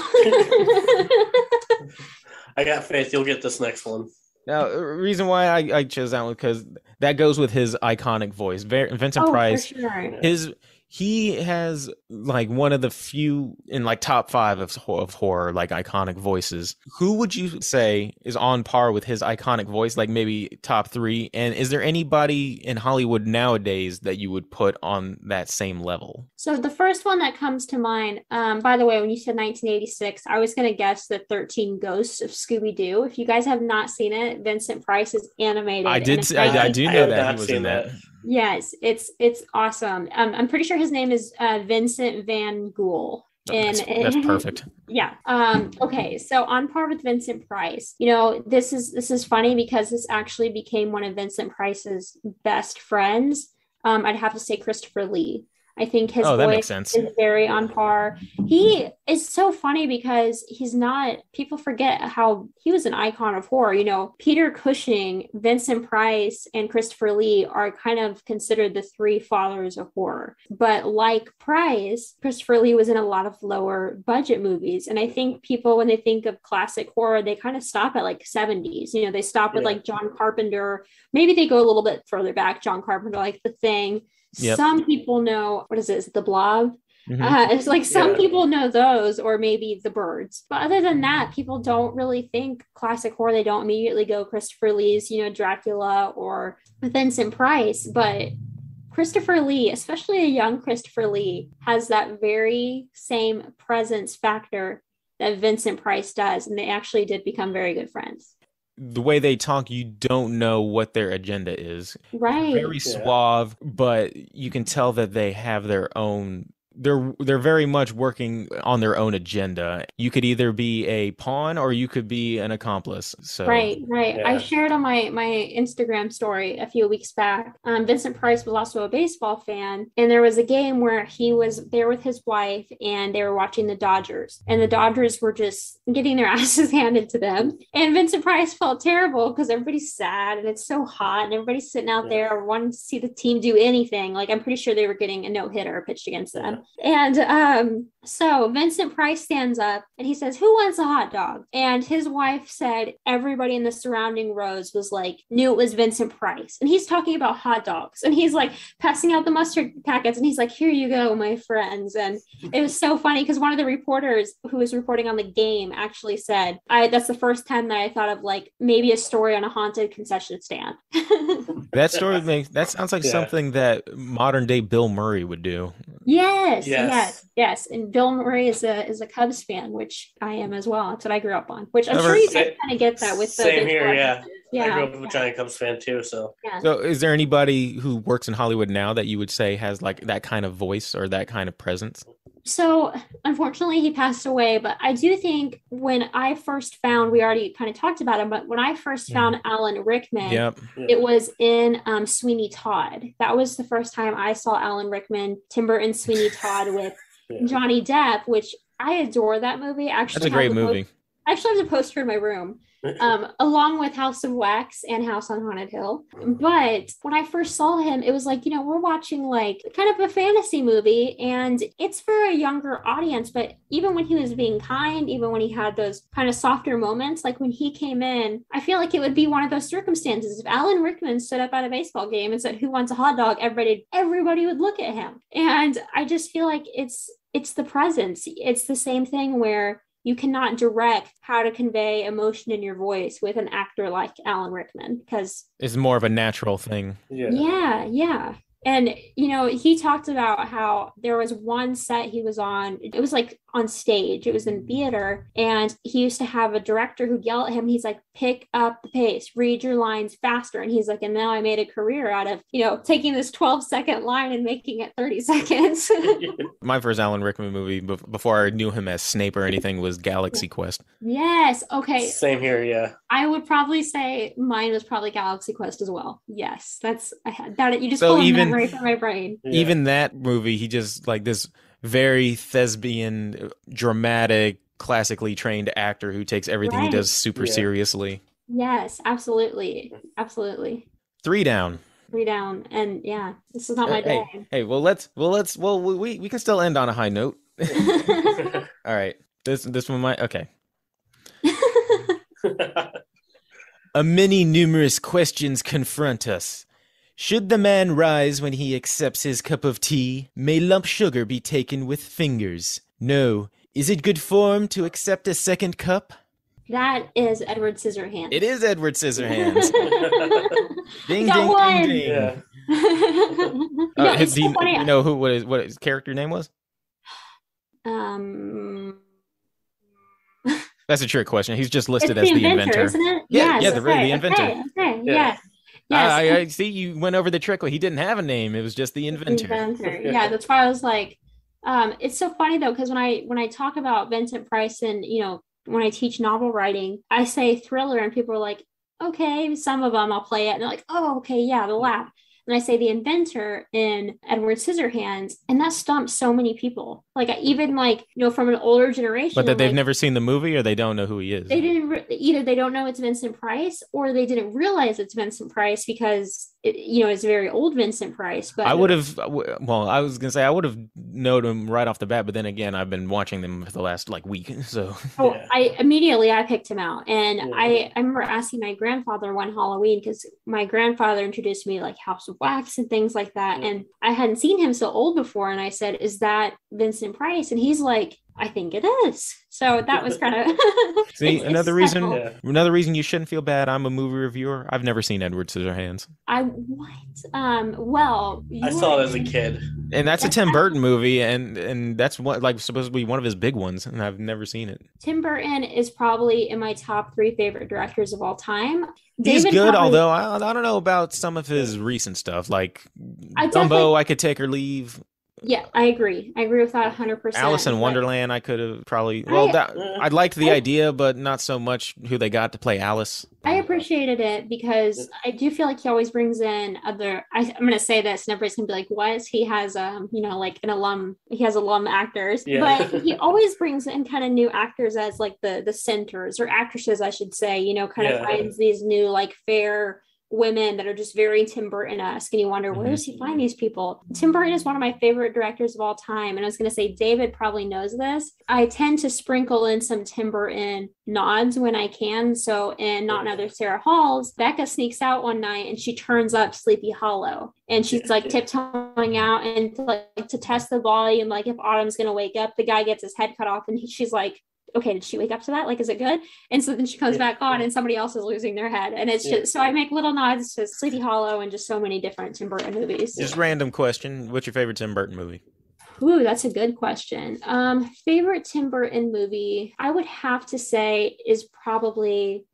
I got faith you'll get this next one. Now, the reason why I chose that one because that goes with his iconic voice. Vincent Price, for sure. he has like one of the few in like top 5 of horror, like iconic voices. Who would you say is on par with his iconic voice, like maybe top 3? And is there anybody in Hollywood nowadays that you would put on that same level? So the first one that comes to mind, by the way, when you said 1986, I was going to guess the 13 Ghosts of Scooby-Doo. If you guys have not seen it, Vincent Price is animated. I do know that he was in that. Yes, it's awesome. I'm pretty sure his name is Vincent Van Gool. That's perfect. Yeah. Okay. So on par with Vincent Price, this is funny because this actually became one of Vincent Price's best friends. I'd have to say Christopher Lee. I think his voice is very on par. He is so funny because people forget how he was an icon of horror. Peter Cushing, Vincent Price, and Christopher Lee are kind of considered the 3 fathers of horror. But like Price, Christopher Lee was in a lot of lower budget movies. And I think people, when they think of classic horror, they kind of stop at like 70s. They stop with like John Carpenter. Maybe they go a little bit further back, John Carpenter, like The Thing. Yep. Some people know, what is it? Is it The Blob? Mm-hmm. It's like some people know those, or maybe The Birds. But other than that, people don't really think classic horror. They don't immediately go Christopher Lee's, Dracula or Vincent Price. But Christopher Lee, especially a young Christopher Lee, has that very same presence factor that Vincent Price does. And they actually did become very good friends. The way they talk, you don't know what their agenda is. Right. Very suave, but you can tell that they have their own. They're very much working on their own agenda. You could either be a pawn or you could be an accomplice. So right. Yeah. I shared on my Instagram story a few weeks back. Vincent Price was also a baseball fan, and there was a game where he was there with his wife, and they were watching the Dodgers, and the Dodgers were just getting their asses handed to them. And Vincent Price felt terrible because everybody's sad and it's so hot, and everybody's sitting out there wanting to see the team do anything. Like, I'm pretty sure they were getting a no-hitter pitched against them. And so Vincent Price stands up and he says, "Who wants a hot dog?" And his wife said everybody in the surrounding rows was like, knew it was Vincent Price. And he's talking about hot dogs. And he's like passing out the mustard packets. And he's like, "Here you go, my friends." And it was so funny because one of the reporters who was reporting on the game actually said, that's the first time that I thought of like maybe a story on a haunted concession stand. That sounds like something that modern day Bill Murray would do. Yes. And Bill Murray is a Cubs fan, which I am as well. That's what I grew up on. Which I'm sure you guys kind of get that with the same here. Yeah, I grew up a giant Cubs fan too. So is there anybody who works in Hollywood now that you would say has like that kind of voice or that kind of presence? So unfortunately he passed away, but I do think when I first found, we already kind of talked about him, but when I first found Alan Rickman, it was in Sweeney Todd. That was the first time I saw Alan Rickman, Tim Burton, Sweeney Todd with Johnny Depp, which I adore that movie. Actually, that's a great movie. I actually have a poster in my room, along with House of Wax and House on Haunted Hill. But when I first saw him, it was like, we're watching like kind of a fantasy movie, and it's for a younger audience. But even when he was being kind, even when he had those kind of softer moments, like when he came in, I feel like it would be one of those circumstances. If Alan Rickman stood up at a baseball game and said, "Who wants a hot dog?" everybody would look at him. And I just feel like it's the presence. It's the same thing where you cannot direct how to convey emotion in your voice with an actor like Alan Rickman because it's more of a natural thing. Yeah. And, he talked about how there was one set he was on. It was like on stage, it was in theater. And he used to have a director who'd yell at him. He's like, pick up the pace, read your lines faster. And he's like, and now I made a career out of, taking this 12-second line and making it 30 seconds. My first Alan Rickman movie before I knew him as Snape or anything was Galaxy Quest. Yes. Okay. Same here. Yeah. I would probably say mine was probably Galaxy Quest as well. Yes. I had that. You just So pulled even memory from my brain. Yeah. Even that movie, he just like this very thespian, dramatic, classically trained actor who takes everything he does super seriously. Yes, absolutely. Absolutely. 3 down. 3 down. And yeah, this is not my day. Hey, we can still end on a high note. All right. This one might, okay. A many numerous questions confront us. Should the man rise when he accepts his cup of tea? May lump sugar be taken with fingers? No. Is it good form to accept a second cup? That is Edward Scissorhands. It is Edward Scissorhands. Ding, ding, one. ding, ding. Yeah. It's so funny. You know what his character name was? That's a trick question. He's just listed as the inventor. Isn't it? Yeah, yes, the inventor. Okay. Yeah. Yes. I see you went over the trick. He didn't have a name. It was just the inventor. Yeah, that's why I was like, it's so funny though, because when I talk about Vincent Price and, when I teach novel writing, I say thriller and people are like, okay, some of them I'll play it. And they're like, oh, okay, yeah, they'll laugh. And I say the inventor in Edward Scissorhands, and that stumps so many people. Like even from an older generation. But that they've never seen the movie, or they don't know who he is. They didn't either. They don't know it's Vincent Price, or they didn't realize it's Vincent Price because it's very old Vincent Price. But I would have. Well, I was gonna say I would have known him right off the bat, but then again, I've been watching them for the last week. So I picked him out, and I remember asking my grandfather one Halloween because my grandfather introduced me to House of Wax and things like that, and I hadn't seen him so old before, and I said, "Is that Vincent Price?" And he's like, I think it is. So that was kind of see another reason you shouldn't feel bad. I'm a movie reviewer. I've never seen Edward Scissorhands. Well, I saw it as a kid, and that's a Tim Burton movie, and that's supposed to be one of his big ones, and I've never seen it. Tim Burton is probably in my top 3 favorite directors of all time. He's good, although I don't know about some of his recent stuff, like Dumbo. I could take or leave. Yeah, I agree. I agree with that 100%. Alice in Wonderland, I could have probably... I liked the idea, but not so much who they got to play Alice. I appreciated it because I do feel like he always brings in other... I'm going to say this, and everybody's going to be like, what? He has, an alum... He has alum actors. Yeah. But he always brings in kind of new actors as, the centers, or actresses, I should say, finds these new, fair... women that are just very Tim Burton-esque, and you wonder, where does he find these people? Tim Burton is one of my favorite directors of all time, and I was going to say David probably knows this. I tend to sprinkle in some Tim Burton nods when I can. So in Not Another Sarah Halls, Becca sneaks out one night and she turns up Sleepy Hollow, and she's tiptoeing out and to test the volume, if Autumn's going to wake up. The guy gets his head cut off, and she's like, okay, did she wake up to that? Is it good? And so then she comes back on and somebody else is losing their head. And it's just, so I make little nods to Sleepy Hollow and just so many different Tim Burton movies. Just random question. What's your favorite Tim Burton movie? Ooh, that's a good question. Favorite Tim Burton movie, I would have to say it's probably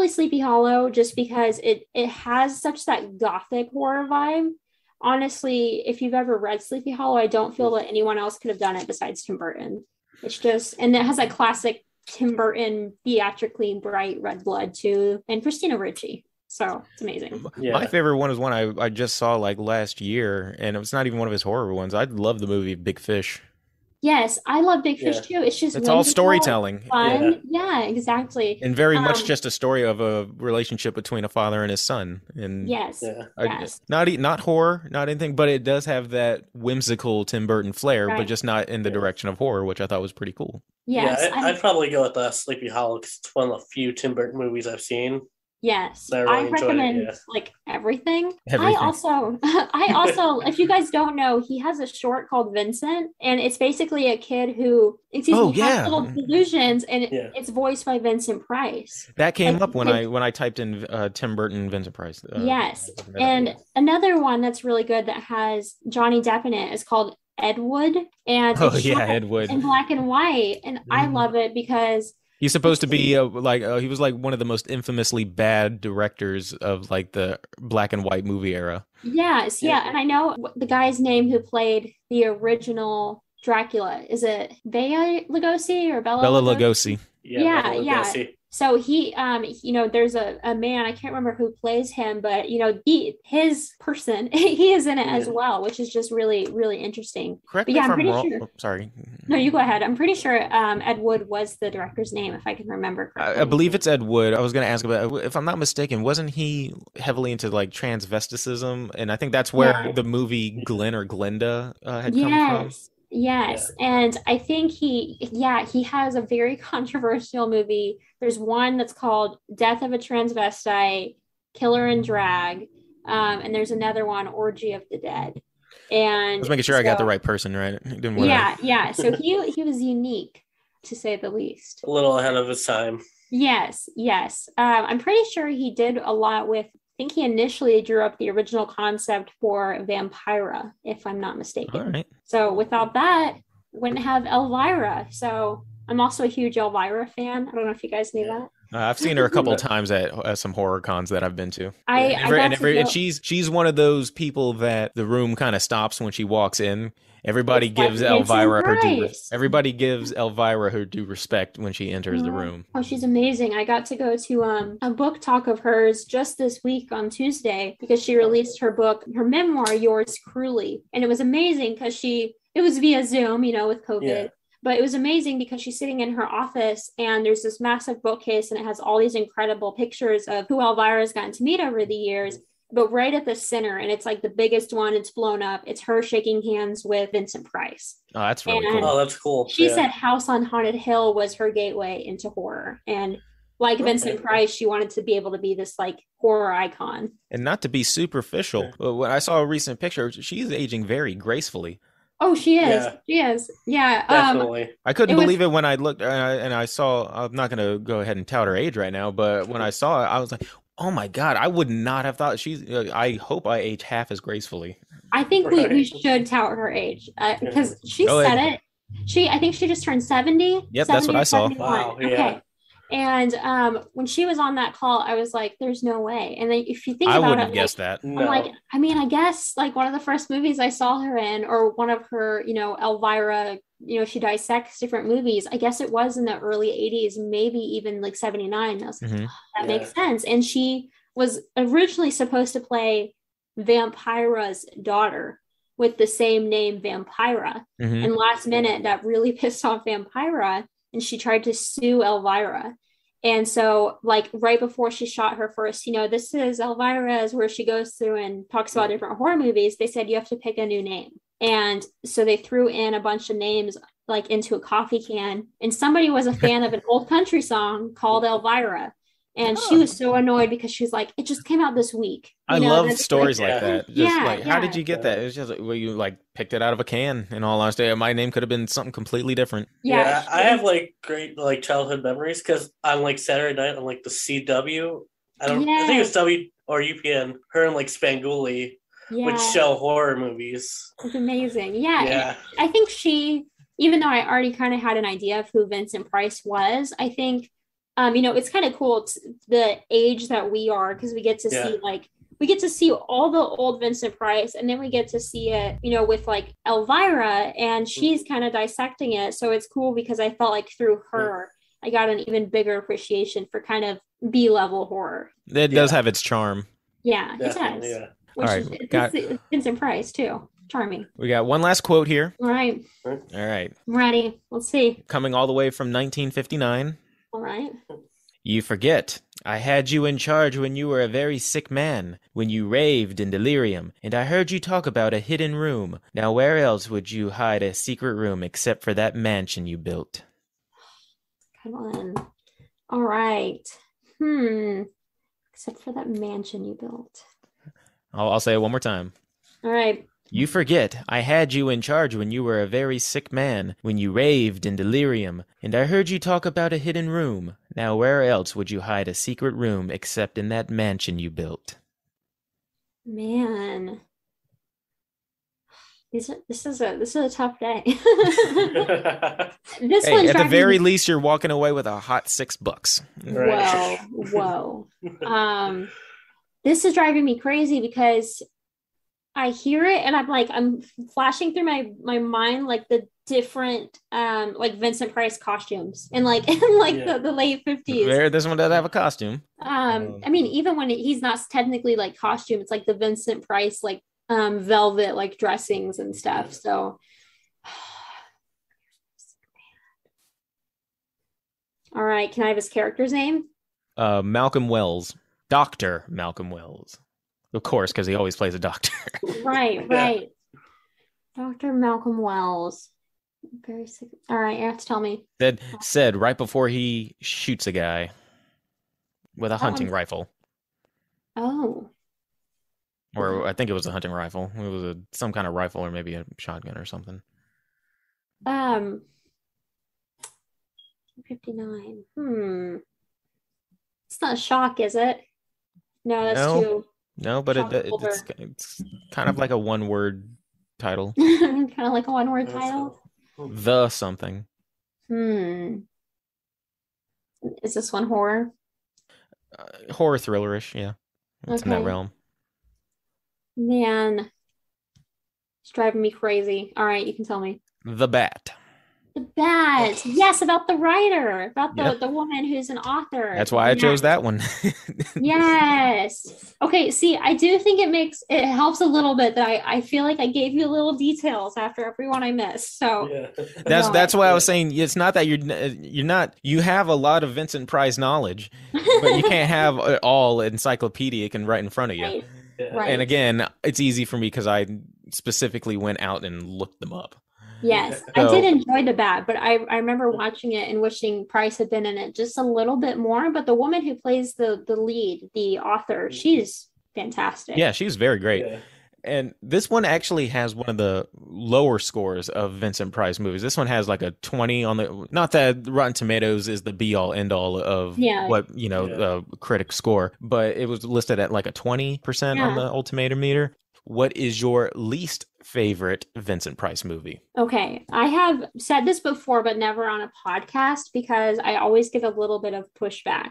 Sleepy Hollow, just because it has such that gothic horror vibe. Honestly, if you've ever read Sleepy Hollow, I don't feel that anyone else could have done it besides Tim Burton. It's just, and it has that classic Tim Burton theatrically bright red blood too, and Christina Ricci. So it's amazing. Yeah. My favorite one is one I just saw last year, and it's not even one of his horror ones. I love the movie Big Fish. Yes, I love Big Fish too. It's all storytelling. Fun. Yeah, exactly. And very much just a story of a relationship between a father and his son. And yes. Not horror, not anything, but it does have that whimsical Tim Burton flair, but just not in the direction of horror, which I thought was pretty cool. Yes, I'd probably go with Sleepy Hollow because it's one of the few Tim Burton movies I've seen. Yes, I I really enjoyed it. recommend Yeah. like everything. Everything. I also, if you guys don't know, he has a short called Vincent, and it's basically a kid who, excuse Oh me, has yeah, little delusions, and Yeah. it's voiced by Vincent Price. that came Like, up when I typed in Tim Burton, Vincent Price. yes, Looking that up, and yeah. another one that's really good that has Johnny Depp in it is called Ed Wood, and Oh it's yeah, shot Ed Wood. in black and white, and I love it because He's supposed to be he was like one of the most infamously bad directors of like the black and white movie era. yes, Yeah. yeah, and I know the guy's name who played the original Dracula. Is it Bela Lugosi or Bela Bela Lugosi? Lugosi. Yeah. Yeah, yeah. So he, there's a man, I can't remember who plays him, but his person, he is in it as Yeah. well, which is just really, really interesting. Correct But me yeah, if I'm I'm pretty wrong. sure. Oh, sorry. No, you go ahead. I'm pretty sure Ed Wood was the director's name, if I can remember correctly. I believe it's Ed Wood. I was going to ask about, if I'm not mistaken, wasn't he heavily into like transvesticism? And I think that's where Yeah. the movie Glenn or Glenda had come from. Yes. And I think he has a very controversial movie. There's one that's called Death of a Transvestite, Killer and Drag. And there's another one, Orgy of the Dead. I And was making sure I got the right person, right? Didn't want yeah. So he was unique, to say the least. A little ahead of his time. Yes. I'm pretty sure he did a lot with, I think he initially drew up the original concept for Vampira, if I'm not mistaken. All right. So without that, wouldn't have Elvira. So I'm also a huge Elvira fan. I don't know if you guys knew that. I've seen her a couple of times at some horror cons that I've been to. And She's one of those people that the room kind of stops when she walks in. Everybody It's like gives Vincent Elvira Price. everybody gives Elvira her due respect when she enters the room. Oh, she's amazing. I got to go to a book talk of hers just this week on Tuesday because she released her memoir, Yours Cruelly. And it was amazing because it was via Zoom, with COVID. Yeah. But it was amazing because she's sitting in her office and there's this massive bookcase and it has all these incredible pictures of who Elvira's gotten to meet over the years. But right at the center, and it's like the biggest one, it's blown up, it's her shaking hands with Vincent Price. Oh, that's really And cool. Oh, that's cool. She said House on Haunted Hill was her gateway into horror. And like Vincent Price, she wanted to be able to be this like horror icon. And not to be superficial, but when I saw a recent picture, she's aging very gracefully. Oh, she is. Yeah. She is. Yeah. Definitely. I couldn't believe it when I looked and I saw, I'm not going to go ahead and tout her age right now, but when I saw it, I was like, oh my God, I would not have thought I hope I age half as gracefully. I think we should tout her age because she said it. I think she just turned 70. Yep, that's what I saw. Wow, yeah. Okay. And when she was on that call, I was like, there's no way. And then if you think about it, I wouldn't guess that. I'm like, I guess like one of the first movies I saw her in, or one of her, Elvira, she dissects different movies. I guess it was in the early 80s, maybe even like 79. I was like, that makes sense. And she was originally supposed to play Vampira's daughter with the same name, Vampira. And last minute, that really pissed off Vampira. And she tried to sue Elvira. And so, like, right before she shot her first, this is Elvira's, where she goes through and talks about different horror movies. They said, you have to pick a new name. And so they threw in a bunch of names, like, into a coffee can. And somebody was a fan of an old country song called Elvira. And she was so annoyed because she's like, it just came out this week. I love stories like that. How did you get that? It's just like, you like picked it out of a can. In all honesty, my name could have been something completely different. Yeah, I have like great like childhood memories because on like Saturday night on like the CW, I think it was W or UPN. Her and like Spanguli would show horror movies. It's amazing. Yeah. I think even though I already kind of had an idea of who Vincent Price was, I think. It's kind of cool the age that we are because we get to see all the old Vincent Price, and then we get to see it, with like Elvira, and she's kind of dissecting it. So it's cool because I felt like through her, I got an even bigger appreciation for kind of B-level horror. It does have its charm. Yeah, it does. Yeah. All right, it's Vincent Price too. Charming. We got one last quote here. All right. I'm ready. Let's see. Coming all the way from 1959. All right. You forget. I had you in charge when you were a very sick man, when you raved in delirium, and I heard you talk about a hidden room. Now where else would you hide a secret room except for that mansion you built? Come on. All right. Except for that mansion you built. I'll say it one more time. All right. You forget, I had you in charge when you were a very sick man, when you raved in delirium, and I heard you talk about a hidden room. Now where else would you hide a secret room except in that mansion you built? Man. This is a tough day. This Hey, one's at the driving very me. least, you're walking away with a hot $6. Right. Whoa. This is driving me crazy because I hear it and I'm flashing through my mind like the different like Vincent Price costumes and like the late 50s. This one does have a costume. I mean, even when he's not technically like costume, it's like the Vincent Price like velvet like dressings and stuff. So all right, can I have his character's name? Malcolm Wells. Dr. Malcolm Wells. Of course, because he always plays a doctor. Right. Dr. Malcolm Wells. Very sick. All right, you have to tell me. That said right before he shoots a guy with a hunting rifle. Oh. Or I think it was a hunting rifle. It was some kind of rifle or maybe a shotgun or something. 59. It's not shock, is it? No, that's too. No, but it's kind of like a one-word title. Kind of like a one-word title. The something. Is this one horror? Horror thrillerish, yeah. It's in that realm. Man, it's driving me crazy. All right, you can tell me. The Bat. The Bat. Yes, about the writer, about the woman who's an author. That's why I chose that one. Yes. Okay, see, I do think it helps a little bit that I feel like I gave you little details after everyone I missed. So that's why I was saying it's not that you have a lot of Vincent Price knowledge, but you can't have it all encyclopedic and right in front of you. Right. Right. And again, it's easy for me because I specifically went out and looked them up. Yes, I did enjoy The Bat, but I remember watching it and wishing Price had been in it just a little bit more. But the woman who plays the lead, the author, she's fantastic. Yeah, she's very great. Yeah. And this one actually has one of the lower scores of Vincent Price movies. This one has like a 20 on the, not that Rotten Tomatoes is the be all end all of what, the critic score, but it was listed at like a 20% on the Ultimator meter. What is your least favorite Vincent Price movie? Okay, I have said this before, but never on a podcast because I always get a little bit of pushback.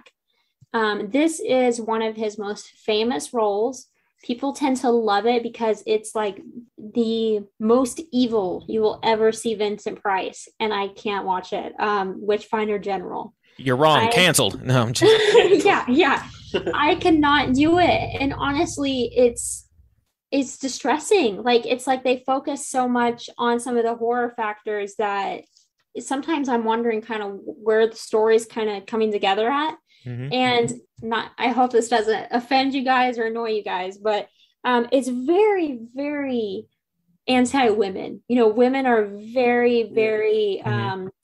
This is one of his most famous roles. People tend to love it because it's like the most evil you will ever see Vincent Price, and I can't watch it. Witchfinder General. You're wrong. Canceled. No, I'm just... yeah. I cannot do it, and honestly, it's distressing. Like it's like they focus so much on some of the horror factors that sometimes I'm wondering kind of where the story's kind of coming together at. Mm-hmm. And I hope this doesn't offend you guys or annoy you guys, but it's very, very anti-women. Women are very, very,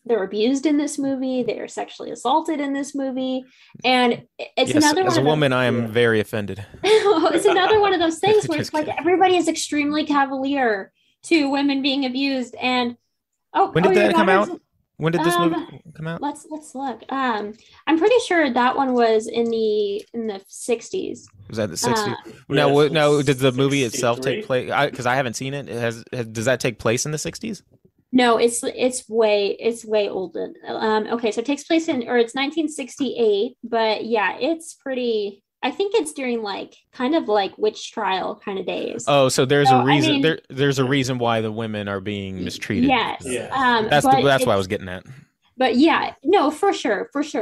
they're abused in this movie. They are sexually assaulted in this movie. And it's another one. As a woman, I am very offended. It's another one of those things where it's like everybody is extremely cavalier to women being abused. And when did that come out? When did this movie come out? Let's look. I'm pretty sure that one was in the 60s. Was that the 60s? No. Did the movie itself take place? Because I haven't seen it. Does that take place in the 60s? No, it's way older. Okay, so it takes place it's 1968. But yeah, it's pretty. I think it's during kind of witch trial kind of days. Oh, so there's a reason. There's a reason why the women are being mistreated. Yes. Yeah. That's what I was getting at. But yeah, no, for sure. But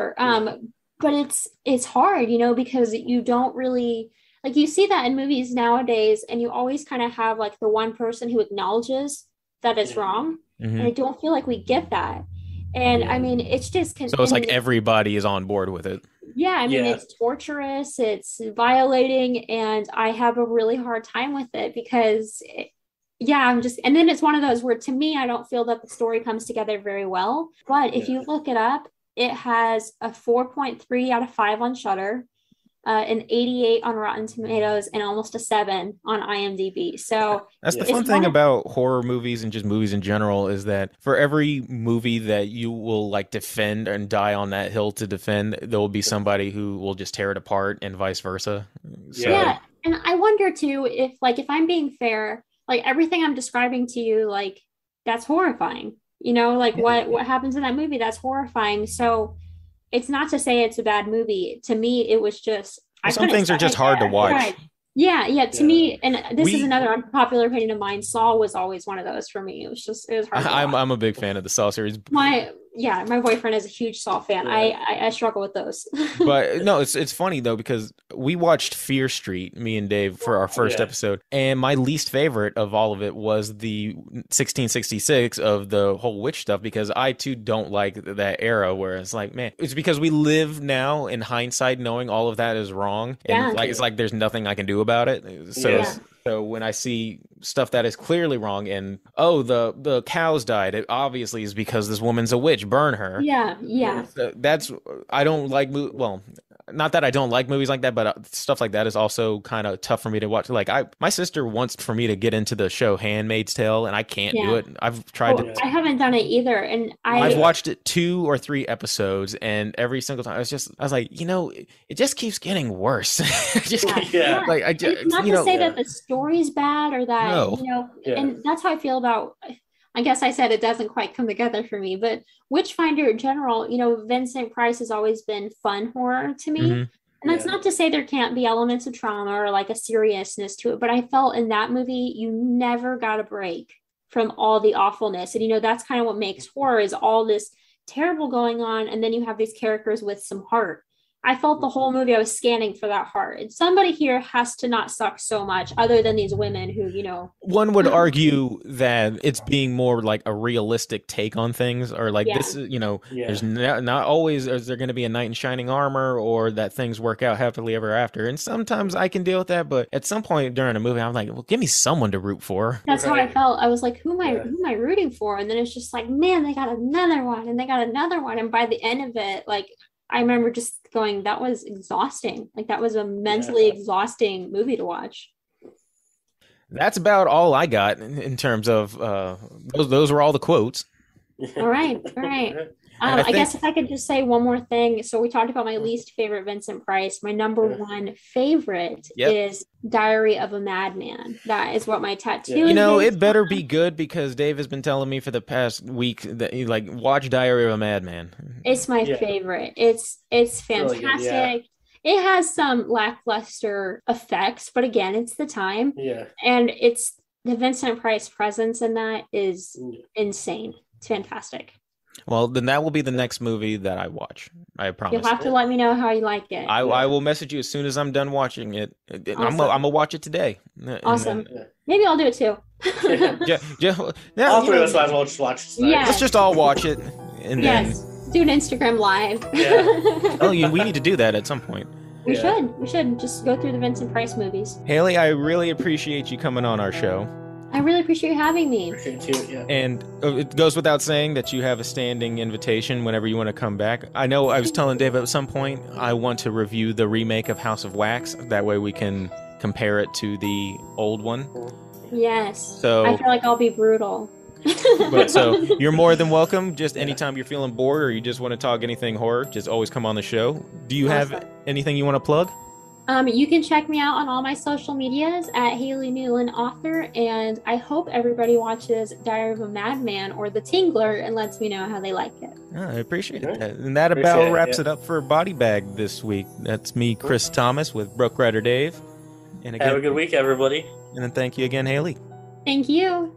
it's hard, because you don't really you see that in movies nowadays, and you always kind of have the one person who acknowledges that it's wrong, and I don't feel like we get that. And I mean, it's just so it's everybody is on board with it. Yeah, I mean, it's torturous, it's violating, and I have a really hard time with it because, and then it's one of those where, to me, I don't feel that the story comes together very well. But if you look it up, it has a 4.3 out of 5 on Shudder. an 88 on Rotten Tomatoes, and almost a 7 on IMDb. So that's the fun thing about horror movies and just movies in general, is that for every movie that you will like defend and die on that hill to defend, there will be somebody who will just tear it apart, and vice versa. So, yeah, and I wonder too if I'm being fair, like everything I'm describing to you, like that's horrifying. Like what happens in that movie, that's horrifying. So it's not to say it's a bad movie. To me, it was just some things are just hard to watch. Right. Yeah. To me, and this is another unpopular opinion of mine. Saw was always one of those for me. It was hard. I'm a big fan of the Saw series. My boyfriend is a huge Saw fan. I struggle with those. But no, it's funny though, because we watched Fear Street, me and Dave, for our first episode, and my least favorite of all of it was the 1666 of the whole witch stuff, because I too don't like that era where it's like, man, it's because we live now in hindsight knowing all of that is wrong, and it's like there's nothing I can do about it. So when I see stuff that is clearly wrong, and the cows died, it obviously is because this woman's a witch, burn her. Yeah. So I don't like not that I don't like movies like that, but stuff like that is also kind of tough for me to watch. Like my sister wants for me to get into the show Handmaid's Tale, and I can't do it. I've tried to. I haven't done it either, and I've watched it 2 or 3 episodes, and every single time I was like, it just keeps getting worse. It's not to say that the story's bad or that and that's how I feel about. I guess I said it doesn't quite come together for me, but Witchfinder in general, Vincent Price has always been fun horror to me. Mm-hmm. And that's not to say there can't be elements of trauma or like a seriousness to it, but I felt in that movie, you never got a break from all the awfulness. And, that's kind of what makes horror, is all this terrible going on. And then you have these characters with some heart. I felt the whole movie, I was scanning for that heart. And somebody here has to not suck so much, other than these women who, One would argue that it's being more like a realistic take on things, or like this is, there's not always is there going to be a knight in shining armor, or that things work out happily ever after. And sometimes I can deal with that, but at some point during a movie, I'm like, well, give me someone to root for. That's how I felt. I was like, who am I rooting for? And then it's just like, man, they got another one, and they got another one. And by the end of it, like, I remember just going, that was exhausting. Like, that was a mentally exhausting movie to watch. That's about all I got in terms of those were all the quotes. All right. I guess if I could just say one more thing. So we talked about my least favorite Vincent Price. My number one favorite is Diary of a Madman. That is what my tattoo is. It better be good, because Dave has been telling me for the past week that you watch Diary of a Madman. It's my favorite. It's fantastic. Really good, It has some lackluster effects, but again, it's the time. Yeah. And it's the Vincent Price presence in that is insane. It's fantastic. Well, then that will be the next movie that I watch. I promise. You'll have to let me know how you like it. I will message you as soon as I'm done watching it. Awesome. I'm gonna watch it today. Awesome. Maybe I'll do it too. All three of us might as well just watch it tonight. Yeah. Let's just all watch it. And then do an Instagram live. Yeah. We need to do that at some point. We should just go through the Vincent Price movies. Haley, I really appreciate you coming on our show. I really appreciate you having me. Appreciate you, And it goes without saying that you have a standing invitation whenever you want to come back. I know I was telling Dave at some point I want to review the remake of House of Wax. That way we can compare it to the old one. Yes. So I feel like I'll be brutal. So you're more than welcome. Just anytime you're feeling bored or you just want to talk anything horror, just always come on the show. Do you have anything you want to plug? You can check me out on all my social medias at Haley Newlin Author, and I hope everybody watches Diary of a Madman or The Tingler and lets me know how they like it. I appreciate that. And that about wraps it up for Body Bag this week. That's me, Chris Thomas, with Broke Rider Dave. And again, have a good week, everybody. And then thank you again, Haley. Thank you.